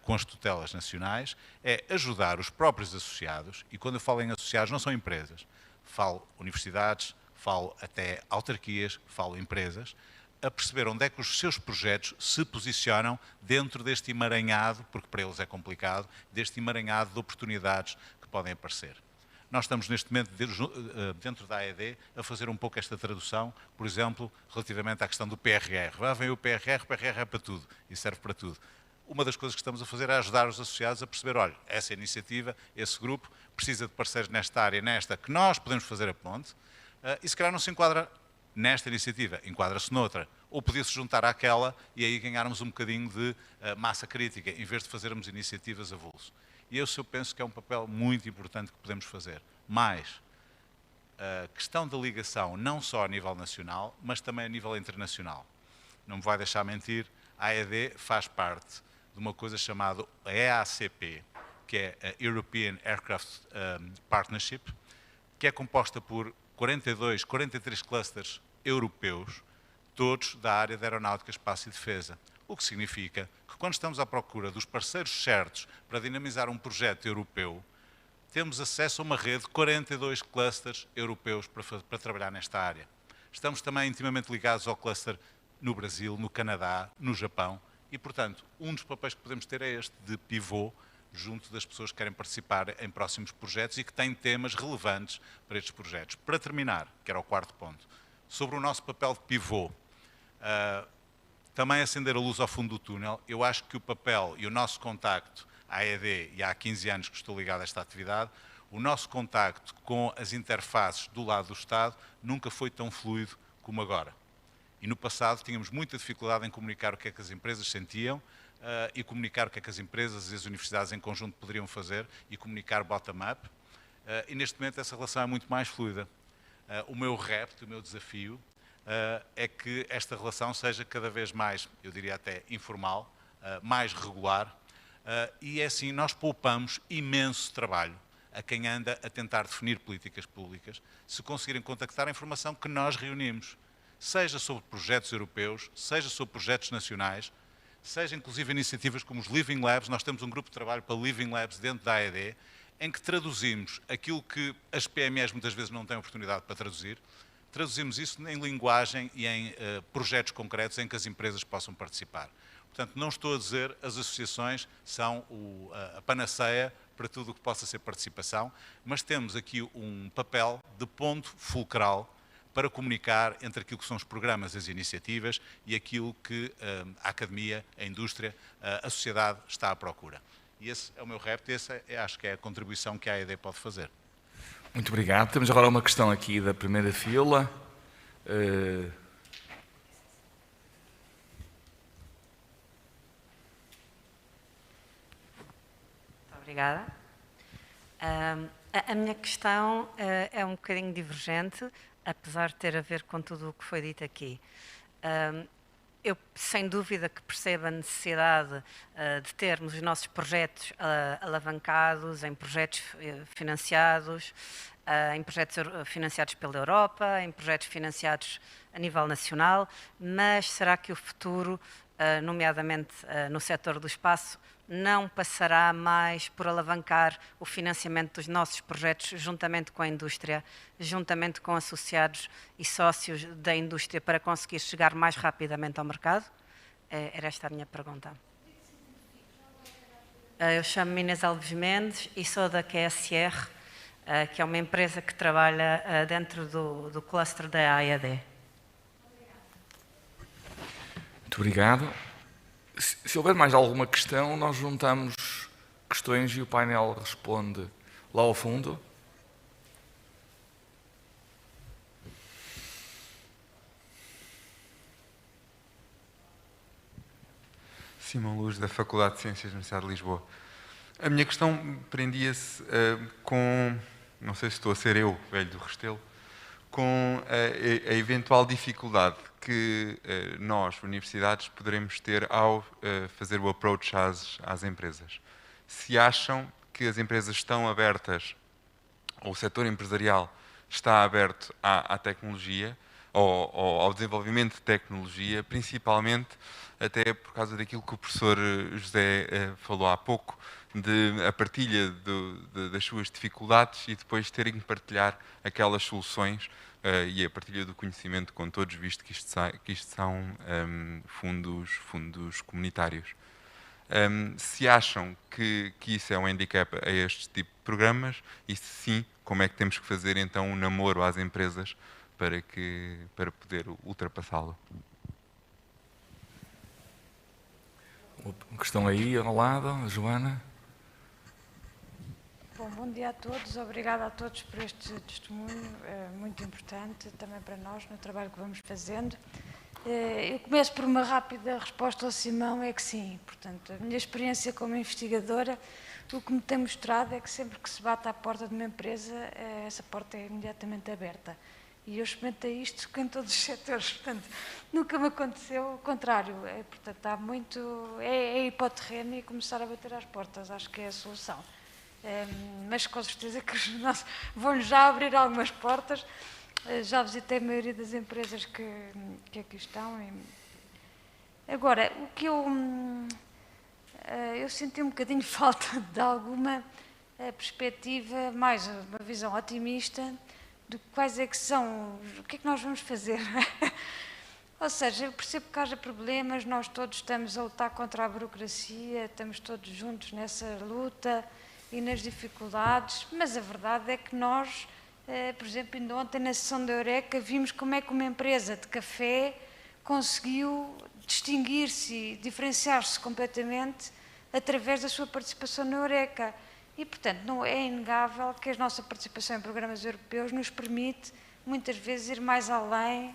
com as tutelas nacionais é ajudar os próprios associados, e quando eu falo em associados não são empresas, falo universidades, falo até autarquias, falo empresas, a perceber onde é que os seus projetos se posicionam dentro deste emaranhado, porque para eles é complicado, deste emaranhado de oportunidades que podem aparecer. Nós estamos neste momento dentro da AED a fazer um pouco esta tradução, por exemplo, relativamente à questão do PRR. Vem o PRR é para tudo e serve para tudo. Uma das coisas que estamos a fazer é ajudar os associados a perceber, olha, essa iniciativa, esse grupo, precisa de parceiros nesta área, nesta, que nós podemos fazer a ponte, e se calhar não se enquadra nesta iniciativa, enquadra-se noutra. Ou podia-se juntar àquela e aí ganharmos um bocadinho de massa crítica, em vez de fazermos iniciativas avulso. E eu penso que é um papel muito importante que podemos fazer. Mas a questão da ligação, não só a nível nacional, mas também a nível internacional. Não me vai deixar mentir, a AED faz parte de uma coisa chamada EACP, que é a European Aircraft Partnership, que é composta por 43 clusters europeus, todos da área da aeronáutica, espaço e defesa. O que significa que quando estamos à procura dos parceiros certos para dinamizar um projeto europeu, temos acesso a uma rede de 42 clusters europeus para trabalhar nesta área. Estamos também intimamente ligados ao cluster no Brasil, no Canadá, no Japão e, portanto, um dos papéis que podemos ter é este de pivô junto das pessoas que querem participar em próximos projetos e que têm temas relevantes para estes projetos. Para terminar, que era o quarto ponto, sobre o nosso papel de pivô, também acender a luz ao fundo do túnel, eu acho que o papel e o nosso contacto à AED, e há 15 anos que estou ligado a esta atividade, o nosso contacto com as interfaces do lado do Estado nunca foi tão fluido como agora. E no passado tínhamos muita dificuldade em comunicar o que é que as empresas sentiam e comunicar o que é que as empresas e as universidades em conjunto poderiam fazer e comunicar bottom-up. E neste momento essa relação é muito mais fluida. O meu repto, o meu desafio é que esta relação seja cada vez mais, eu diria até informal, mais regular, e é assim, nós poupamos imenso trabalho a quem anda a tentar definir políticas públicas, se conseguirem contactar a informação que nós reunimos, seja sobre projetos europeus, seja sobre projetos nacionais, seja inclusive iniciativas como os Living Labs. Nós temos um grupo de trabalho para Living Labs dentro da AED, em que traduzimos aquilo que as PMEs muitas vezes não têm oportunidade para traduzir, traduzimos isso em linguagem e em projetos concretos em que as empresas possam participar. Portanto, não estou a dizer as associações são a panaceia para tudo o que possa ser participação, mas temos aqui um papel de ponto fulcral para comunicar entre aquilo que são os programas, as iniciativas e aquilo que a academia, a indústria, a sociedade está à procura. E esse é o meu repto, essa acho que é a contribuição que a AED pode fazer. Muito obrigado. Temos agora uma questão aqui da primeira fila. Muito obrigada. A minha questão é um bocadinho divergente, apesar de ter a ver com tudo o que foi dito aqui. Eu, sem dúvida, que percebo a necessidade de termos os nossos projetos alavancados, em projetos financiados, em projetos financiados pela Europa, em projetos financiados a nível nacional, mas será que o futuro, nomeadamente no setor do espaço, não passará mais por alavancar o financiamento dos nossos projetos juntamente com a indústria, juntamente com associados e sócios da indústria para conseguir chegar mais rapidamente ao mercado? Era esta a minha pergunta. Eu chamo-me Inês Alves Mendes e sou da QSR, que é uma empresa que trabalha dentro do cluster da AED. Muito obrigado. Se houver mais alguma questão, nós juntamos questões e o painel responde lá ao fundo. Simão Luz, da Faculdade de Ciências da Universidade de Lisboa. A minha questão prendia-se com, não sei se estou a ser eu, velho do Restelo, com a eventual dificuldade que nós, universidades, poderemos ter ao fazer o approach às empresas. Se acham que as empresas estão abertas, ou o setor empresarial está aberto à tecnologia, ou ao desenvolvimento de tecnologia, principalmente até por causa daquilo que o professor José falou há pouco, de a partilha das suas dificuldades e depois terem que partilhar aquelas soluções e a partilha do conhecimento com todos, visto que isto são fundos comunitários. Se acham que isso é um handicap a este tipo de programas, e se sim, como é que temos que fazer então um namoro às empresas para poder ultrapassá-lo? Uma questão aí ao lado, a Joana. Bom dia a todos, obrigada a todos por este testemunho, muito importante também para nós no trabalho que vamos fazendo. Eu começo por uma rápida resposta ao Simão, é que sim, portanto, a minha experiência como investigadora, o que me tem mostrado é que sempre que se bate à porta de uma empresa, essa porta é imediatamente aberta. E eu experimentei isto em todos os setores, portanto, nunca me aconteceu o contrário. Portanto, há muito, é ir para o terreno e começar a bater às portas, acho que é a solução. Mas com certeza que vão-lhes já abrir algumas portas. Já visitei a maioria das empresas que aqui estão. Agora, o que eu senti um bocadinho falta de alguma a perspectiva, mais uma visão otimista de quais é que são, o que é que nós vamos fazer. Ou seja, eu percebo que haja problemas, nós todos estamos a lutar contra a burocracia, estamos todos juntos nessa luta e nas dificuldades, mas a verdade é que nós, por exemplo, ainda ontem na sessão da Eureka, vimos como é que uma empresa de café conseguiu distinguir-se e diferenciar-se completamente através da sua participação na Eureka. E, portanto, não é inegável que a nossa participação em programas europeus nos permite, muitas vezes, ir mais além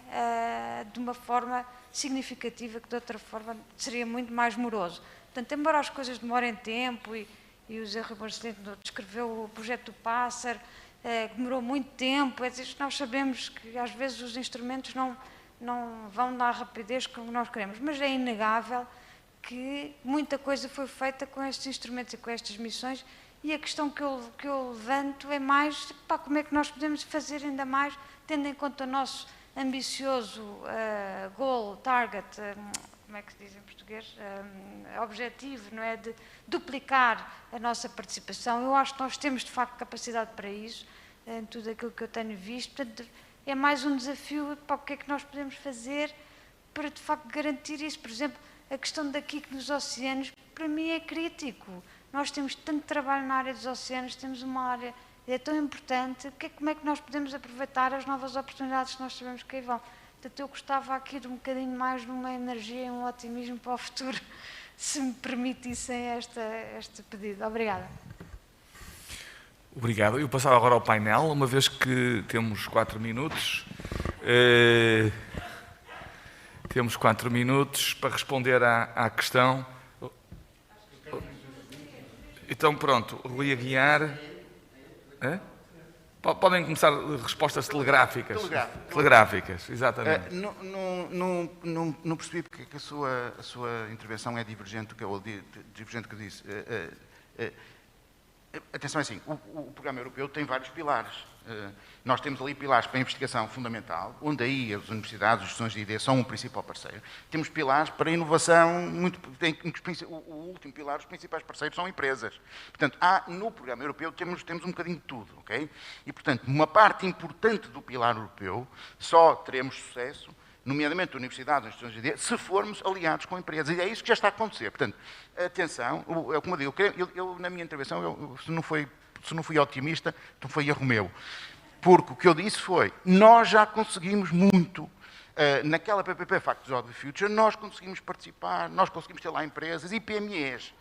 de uma forma significativa que, de outra forma, seria muito mais moroso. Portanto, embora as coisas demorem tempo, e o Zé Rui Marcelino descreveu o projeto do Pássaro, demorou muito tempo, nós sabemos que, às vezes, os instrumentos não vão dar a rapidez como nós queremos, mas é inegável que muita coisa foi feita com estes instrumentos e com estas missões. E a questão que eu levanto é mais, como é que nós podemos fazer ainda mais, tendo em conta o nosso ambicioso goal, target, como é que se diz em português? Objetivo, não é? De duplicar a nossa participação. Eu acho que nós temos, de facto, capacidade para isso, em tudo aquilo que eu tenho visto. Portanto, é mais um desafio para o que é que nós podemos fazer para, de facto, garantir isso. Por exemplo, a questão daqui nos oceanos, para mim, é crítico. Nós temos tanto trabalho na área dos oceanos, temos uma área é tão importante, como é que nós podemos aproveitar as novas oportunidades que nós sabemos que aí vão. Portanto, eu gostava aqui de um bocadinho mais de uma energia e um otimismo para o futuro, se me permitissem este pedido. Obrigada. Obrigado. Eu passava agora ao painel, uma vez que temos 4 minutos. Temos 4 minutos para responder à questão. Então, pronto, Rui Aguiar. Podem começar respostas telegráficas. Telegráficas, exatamente. Não percebi porque que a sua intervenção é divergente do que eu disse. Atenção, é assim, o programa europeu tem vários pilares. Nós temos ali pilares para a investigação fundamental, onde aí as universidades, as instituições de ID são o principal parceiro. Temos pilares para a inovação, o último pilar, os principais parceiros são empresas. Portanto, no programa europeu temos um bocadinho de tudo, ok? E, portanto, uma parte importante do pilar europeu só teremos sucesso, nomeadamente universidades, instituições de ID, se formos aliados com empresas. E é isso que já está a acontecer. Portanto, atenção, como eu digo, eu na minha intervenção, se não fui otimista, então foi erro meu. Porque o que eu disse foi, nós já conseguimos muito. Naquela PPP Factors of the Future, nós conseguimos participar, nós conseguimos ter lá empresas e PMEs.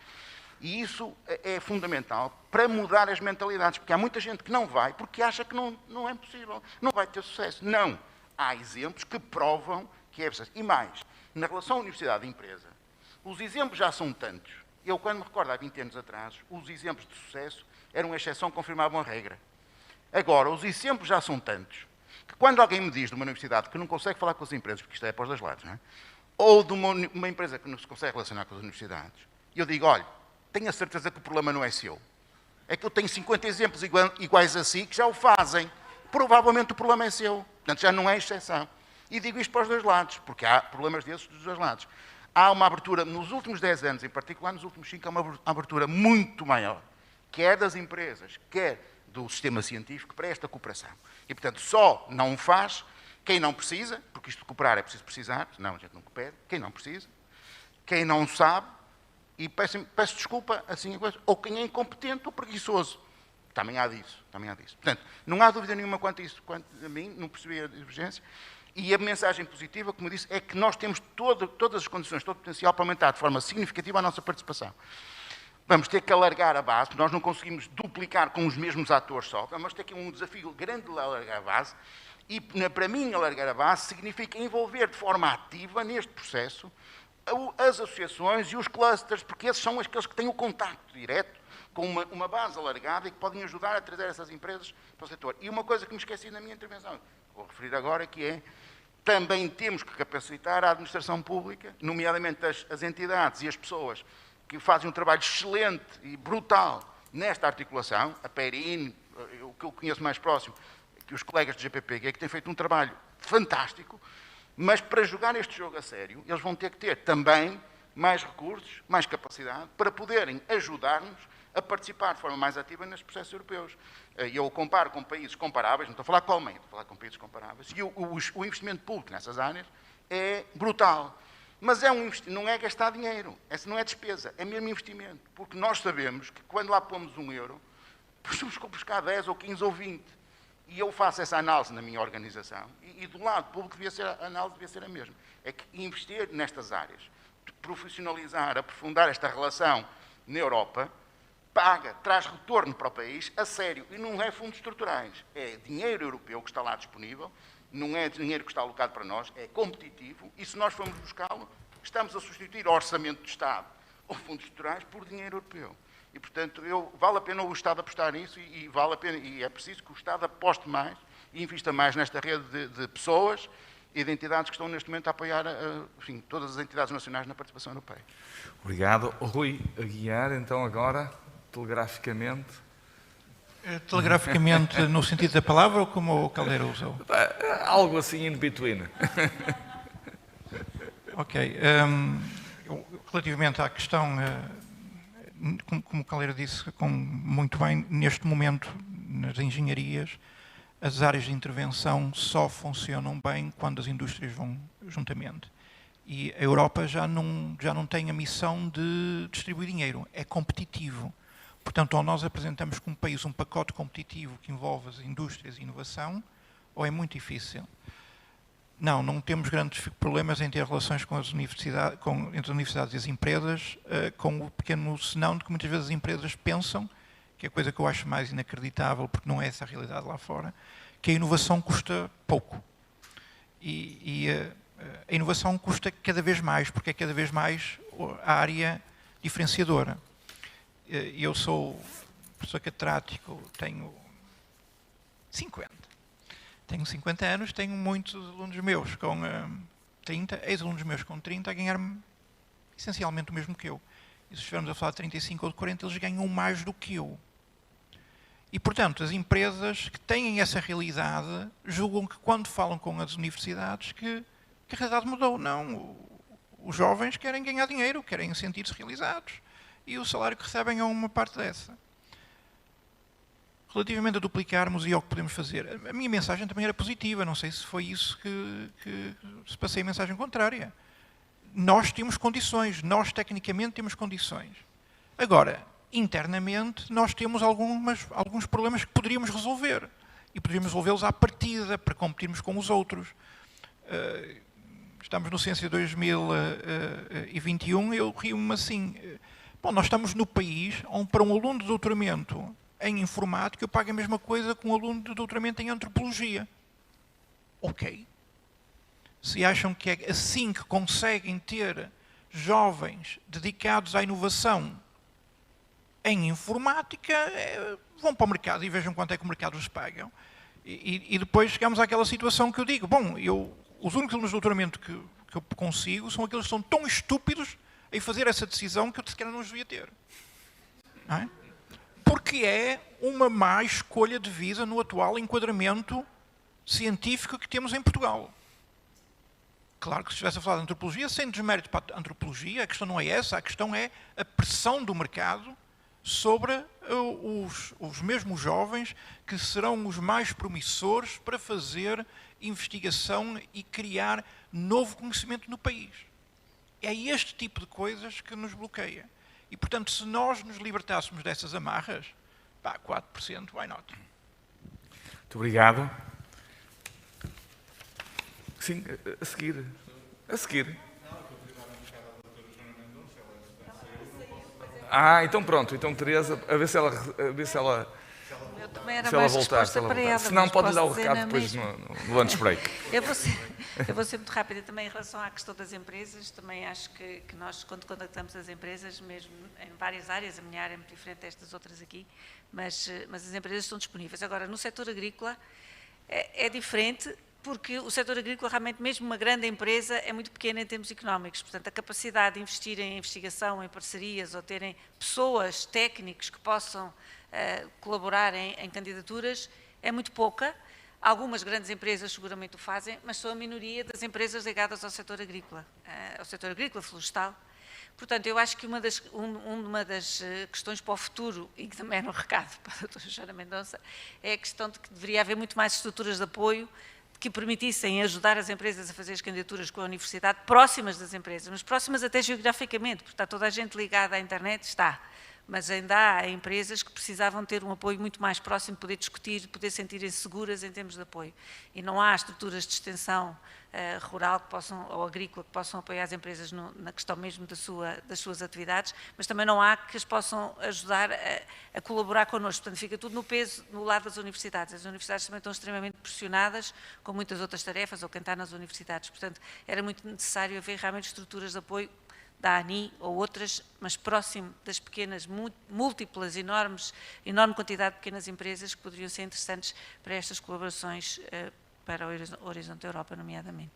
E isso é fundamental para mudar as mentalidades, porque há muita gente que não vai porque acha que não é possível, não vai ter sucesso. Não. Há exemplos que provam que é preciso. E mais, na relação universidade e empresa, os exemplos já são tantos. Eu, quando me recordo, há 20 anos atrás, os exemplos de sucesso eram uma exceção que confirmavam a regra. Agora, os exemplos já são tantos, que quando alguém me diz de uma universidade que não consegue falar com as empresas, porque isto é para os dois lados, não é? Ou de uma empresa que não se consegue relacionar com as universidades, eu digo, olha, tenho a certeza que o problema não é seu. É que eu tenho 50 exemplos iguais a si que já o fazem. Provavelmente o problema é seu. Portanto, já não é exceção. E digo isto para os dois lados, porque há problemas desses dos dois lados. Há uma abertura, nos últimos 10 anos, em particular nos últimos 5, há uma abertura muito maior, quer das empresas, quer do sistema científico, para esta cooperação. E, portanto, só não faz quem não precisa, porque isto de cooperar é preciso precisar, senão a gente não coopera, quem não precisa, quem não sabe, e peço desculpa, assim, ou quem é incompetente ou preguiçoso. Também há disso. Portanto, não há dúvida nenhuma quanto a isso. Quanto a mim, não percebi a divergência. E a mensagem positiva, como eu disse, é que nós temos todas as condições, todo o potencial para aumentar de forma significativa a nossa participação. Vamos ter que alargar a base, nós não conseguimos duplicar com os mesmos atores só, vamos ter aqui um desafio grande de alargar a base, e para mim alargar a base significa envolver de forma ativa neste processo as associações e os clusters, porque esses são aqueles que têm o contacto direto com uma base alargada e que podem ajudar a trazer essas empresas para o setor. E uma coisa que me esqueci na minha intervenção, vou referir agora, que é, também temos que capacitar a administração pública, nomeadamente as entidades e as pessoas que fazem um trabalho excelente e brutal nesta articulação, a PERIN, o que eu conheço mais próximo, que os colegas do GPPG, que têm feito um trabalho fantástico, mas para jogar este jogo a sério, eles vão ter que ter também mais recursos, mais capacidade, para poderem ajudar-nos a participar de forma mais ativa nestes processos europeus. Eu comparo com países comparáveis, não estou a falar com a Alemanha, estou a falar com países comparáveis, e o investimento público nessas áreas é brutal. Mas não é gastar dinheiro, essa não é despesa, é mesmo investimento. Porque nós sabemos que quando lá pomos €1, precisamos buscar 10 ou 15 ou 20. E eu faço essa análise na minha organização, e do lado público a análise devia ser a mesma. É que investir nestas áreas, profissionalizar, aprofundar esta relação na Europa, traz retorno para o país a sério. E não é fundos estruturais, é dinheiro europeu que está lá disponível, não é dinheiro que está alocado para nós, é competitivo, e se nós formos buscá-lo, estamos a substituir o orçamento do Estado ou fundos estruturais por dinheiro europeu. E, portanto, vale a pena o Estado apostar nisso e vale a pena, e é preciso que o Estado aposte mais e invista mais nesta rede de pessoas e de entidades que estão neste momento a apoiar, enfim, todas as entidades nacionais na participação europeia. Obrigado. Rui Aguiar, então agora, telegraficamente. Telegraficamente no sentido da palavra ou como o Caldeira usou? Algo assim in between. Ok. Relativamente à questão, como o Caldeira disse muito bem, neste momento, nas engenharias, as áreas de intervenção só funcionam bem quando as indústrias vão juntamente. E a Europa já não tem a missão de distribuir dinheiro, é competitivo. Portanto, ou nós apresentamos como país um pacote competitivo que envolve as indústrias e inovação, ou é muito difícil. Não temos grandes problemas em ter relações com as universidades, entre as universidades e as empresas, com o pequeno senão de que muitas vezes as empresas pensam, que é a coisa que eu acho mais inacreditável, porque não é essa a realidade lá fora, que a inovação custa pouco. E a inovação custa cada vez mais, porque é cada vez mais a área diferenciadora. Eu sou professor catedrático, tenho 50 anos, tenho muitos alunos meus com 30, ex-alunos meus com 30 a ganhar essencialmente o mesmo que eu. E se estivermos a falar de 35 ou de 40, eles ganham mais do que eu. E, portanto, as empresas que têm essa realidade julgam que quando falam com as universidades que a realidade mudou. Não, os jovens querem ganhar dinheiro, querem sentir-se realizados. E o salário que recebem é uma parte dessa. Relativamente a duplicarmos e ao que podemos fazer, a minha mensagem também era positiva, não sei se foi isso que se passei a mensagem contrária. Nós temos condições, nós tecnicamente temos condições. Agora, internamente, nós temos alguns problemas que poderíamos resolver. E poderíamos resolvê-los à partida, para competirmos com os outros. Estamos no Ciência 2021, eu rio-me assim. Bom, nós estamos no país onde para um aluno de doutoramento em informática eu pago a mesma coisa que um aluno de doutoramento em antropologia. Ok. Se acham que é assim que conseguem ter jovens dedicados à inovação em informática, vão para o mercado e vejam quanto é que o mercado os paga. E depois chegamos àquela situação que eu digo, bom, os únicos alunos de doutoramento que eu consigo são aqueles que são tão estúpidos em fazer essa decisão que eu sequer não os devia ter. Não é? Porque é uma má escolha de vida no atual enquadramento científico que temos em Portugal. Claro que se estivesse a falar de antropologia, sem desmérito para a antropologia, a questão não é essa, a questão é a pressão do mercado sobre os mesmos jovens que serão os mais promissores para fazer investigação e criar novo conhecimento no país. É este tipo de coisas que nos bloqueia. E, portanto, se nós nos libertássemos dessas amarras, 4%, why not? Muito obrigado. Sim, a seguir. Então pronto. Então, Teresa, a ver se ela Eu também era se ela mais voltar. resposta para ela. Se não, pode-lhe dar o posso dizer recado na depois mesma. no lunch break. Eu vou ser muito rápida também em relação à questão das empresas. Também acho que nós, quando contactamos as empresas, mesmo em várias áreas, a minha área é muito diferente destas outras aqui, mas as empresas estão disponíveis. Agora, no setor agrícola é diferente, porque o setor agrícola, realmente, mesmo uma grande empresa, é muito pequena em termos económicos. Portanto, a capacidade de investir em investigação, em parcerias, ou terem pessoas, técnicos que possam colaborar em candidaturas, é muito pouca. Algumas grandes empresas seguramente o fazem, mas são a minoria das empresas ligadas ao setor agrícola florestal. Portanto, eu acho que uma das questões para o futuro, e que também era um recado para a doutora Joana Mendonça, é a questão de que deveria haver muito mais estruturas de apoio que permitissem ajudar as empresas a fazer as candidaturas com a universidade próximas das empresas, mas próximas até geograficamente, porque está toda a gente ligada à internet, está. Mas ainda há empresas que precisavam ter um apoio muito mais próximo, poder discutir, poder sentirem-se seguras em termos de apoio. E não há estruturas de extensão rural que possam, ou agrícola que possam apoiar as empresas na questão mesmo das suas atividades, mas também não há que as possam ajudar a colaborar connosco. Portanto, fica tudo no peso, no lado das universidades. As universidades também estão extremamente pressionadas com muitas outras tarefas, ou quem está nas universidades. Portanto, era muito necessário haver realmente estruturas de apoio da ANI ou outras, mas próximo das pequenas, múltiplas, enorme quantidade de pequenas empresas que poderiam ser interessantes para estas colaborações para o Horizonte Europa, nomeadamente.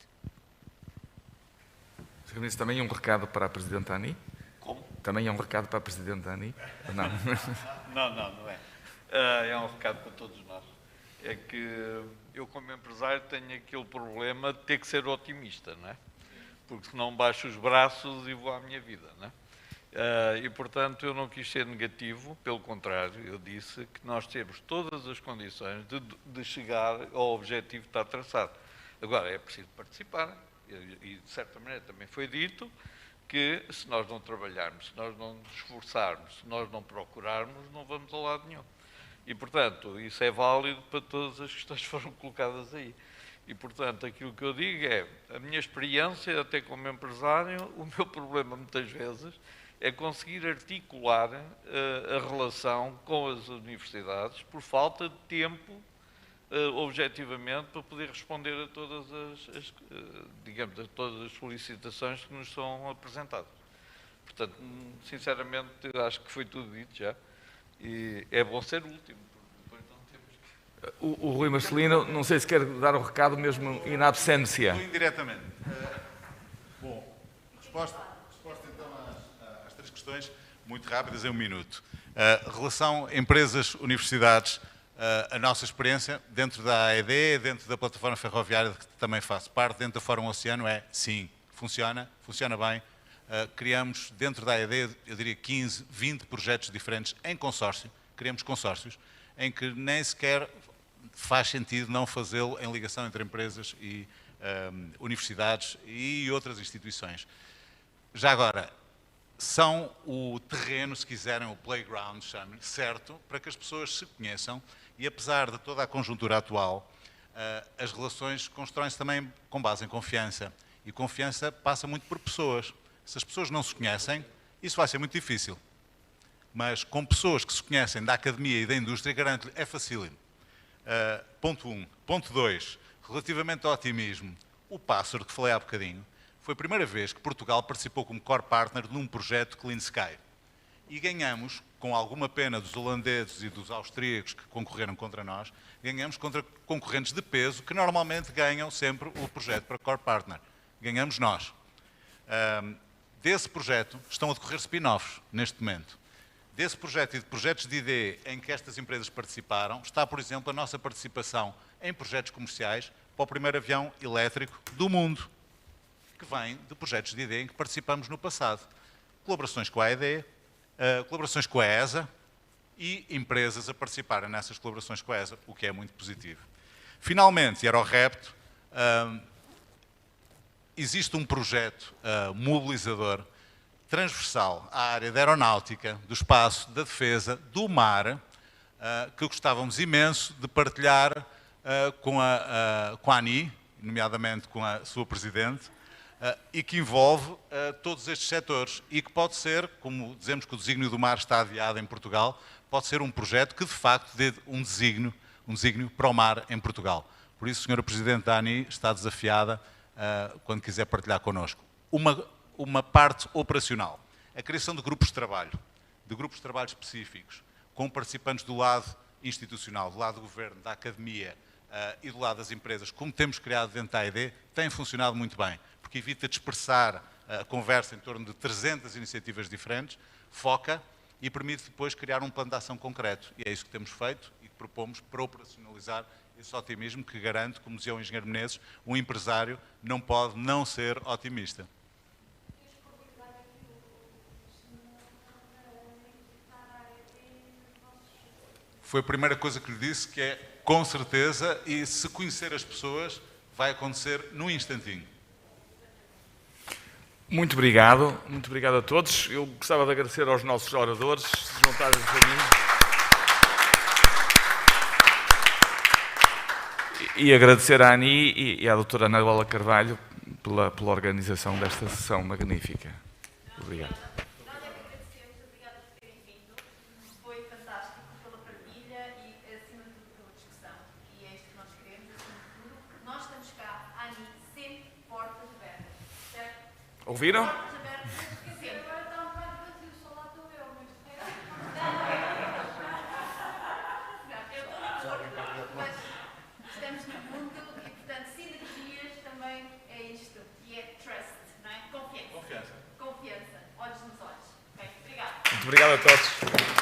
Também é um recado para a Presidente ANI? Como? Também é um recado para a Presidente ANI? Não. Não é. É um recado para todos nós. É que eu, como empresário, tenho aquele problema de ter que ser otimista, não é? Porque senão baixo os braços e vou à minha vida, não é? E, portanto, eu não quis ser negativo, pelo contrário, eu disse que nós temos todas as condições de chegar ao objetivo que está traçado. Agora, é preciso participar, e de certa maneira também foi dito que se nós não trabalharmos, se nós não nos esforçarmos, se nós não procurarmos, não vamos a lado nenhum. E, portanto, isso é válido para todas as questões que foram colocadas aí. E, portanto, aquilo que eu digo é, a minha experiência, até como empresário, o meu problema muitas vezes é conseguir articular a relação com as universidades por falta de tempo, objetivamente, para poder responder a todas digamos, a todas as solicitações que nos são apresentadas. Portanto, sinceramente, acho que foi tudo dito já. E é bom ser o último. O Rui Marcelino, não sei se quer dar um recado mesmo in absência. Indiretamente. Bom, resposta então às três questões, muito rápidas, em um minuto. Relação empresas-universidades, a nossa experiência dentro da AED, dentro da plataforma ferroviária de que também faço parte, dentro da Fórum Oceano, é sim, funciona bem. Criamos dentro da AED, eu diria 15, 20 projetos diferentes em consórcio, criamos consórcios, em que nem sequer faz sentido não fazê-lo em ligação entre empresas e universidades e outras instituições. Já agora, são o terreno, se quiserem, o playground, chame-lhe, certo, para que as pessoas se conheçam e, apesar de toda a conjuntura atual, as relações constroem-se também com base em confiança. E confiança passa muito por pessoas. Se as pessoas não se conhecem, isso vai ser muito difícil. Mas com pessoas que se conhecem da academia e da indústria, garanto-lhe, é facílimo. Ponto 1. Ponto 2. Relativamente ao otimismo, o Pássaro, que falei há bocadinho, foi a primeira vez que Portugal participou como core partner num projeto Clean Sky. E ganhamos, com alguma pena dos holandeses e dos austríacos que concorreram contra nós, ganhamos contra concorrentes de peso que normalmente ganham sempre o projeto para core partner. Ganhamos nós. Desse projeto estão a decorrer spin-offs neste momento. Desse projeto e de projetos de ID em que estas empresas participaram, está, por exemplo, a nossa participação em projetos comerciais para o primeiro avião elétrico do mundo, que vem de projetos de ID em que participamos no passado. Colaborações com a AED, colaborações com a ESA e empresas a participarem nessas colaborações com a ESA, o que é muito positivo. Finalmente, e era o repto, existe um projeto mobilizador transversal à área da aeronáutica, do espaço, da defesa, do mar, que gostávamos imenso de partilhar com a ANI, nomeadamente com a sua Presidente, e que envolve todos estes setores e que pode ser, como dizemos que o desígnio do mar está adiado em Portugal, pode ser um projeto que de facto dê um desígnio para o mar em Portugal. Por isso, Sra. Presidente da ANI está desafiada quando quiser partilhar connosco. Uma parte operacional, a criação de grupos de trabalho específicos, com participantes do lado institucional, do lado do governo, da academia e do lado das empresas, como temos criado dentro da AED, tem funcionado muito bem, porque evita dispersar a conversa em torno de 300 iniciativas diferentes, foca e permite depois criar um plano de ação concreto. E é isso que temos feito e que propomos para operacionalizar esse otimismo que garante, como dizia o engenheiro Menezes, um empresário não pode não ser otimista. foi a primeira coisa que lhe disse, que é com certeza, e se conhecer as pessoas, vai acontecer num instantinho. Muito obrigado a todos. Eu gostava de agradecer aos nossos oradores, se juntarem a mim. E agradecer à Ani e à doutora Ana Paula Carvalho pela organização desta sessão magnífica. Obrigado. Nós é que agradecemos, obrigada por terem vindo. Foi fantástico pela partilha e, acima de tudo, pela discussão. E é isto que nós queremos, acima de tudo. Nós estamos cá, a Ani, sempre portas abertas. Certo? Ouviram? Portas abertas, sempre. Agora está um bocado vazio, só lá estou eu, mas... Eu estou de acordo, mas estamos no mundo e, portanto, sinergias também é isto. E é trust, não é? Confiança. Confiança. Olhos nos olhos. Okay? Obrigada. Muito obrigado a todos.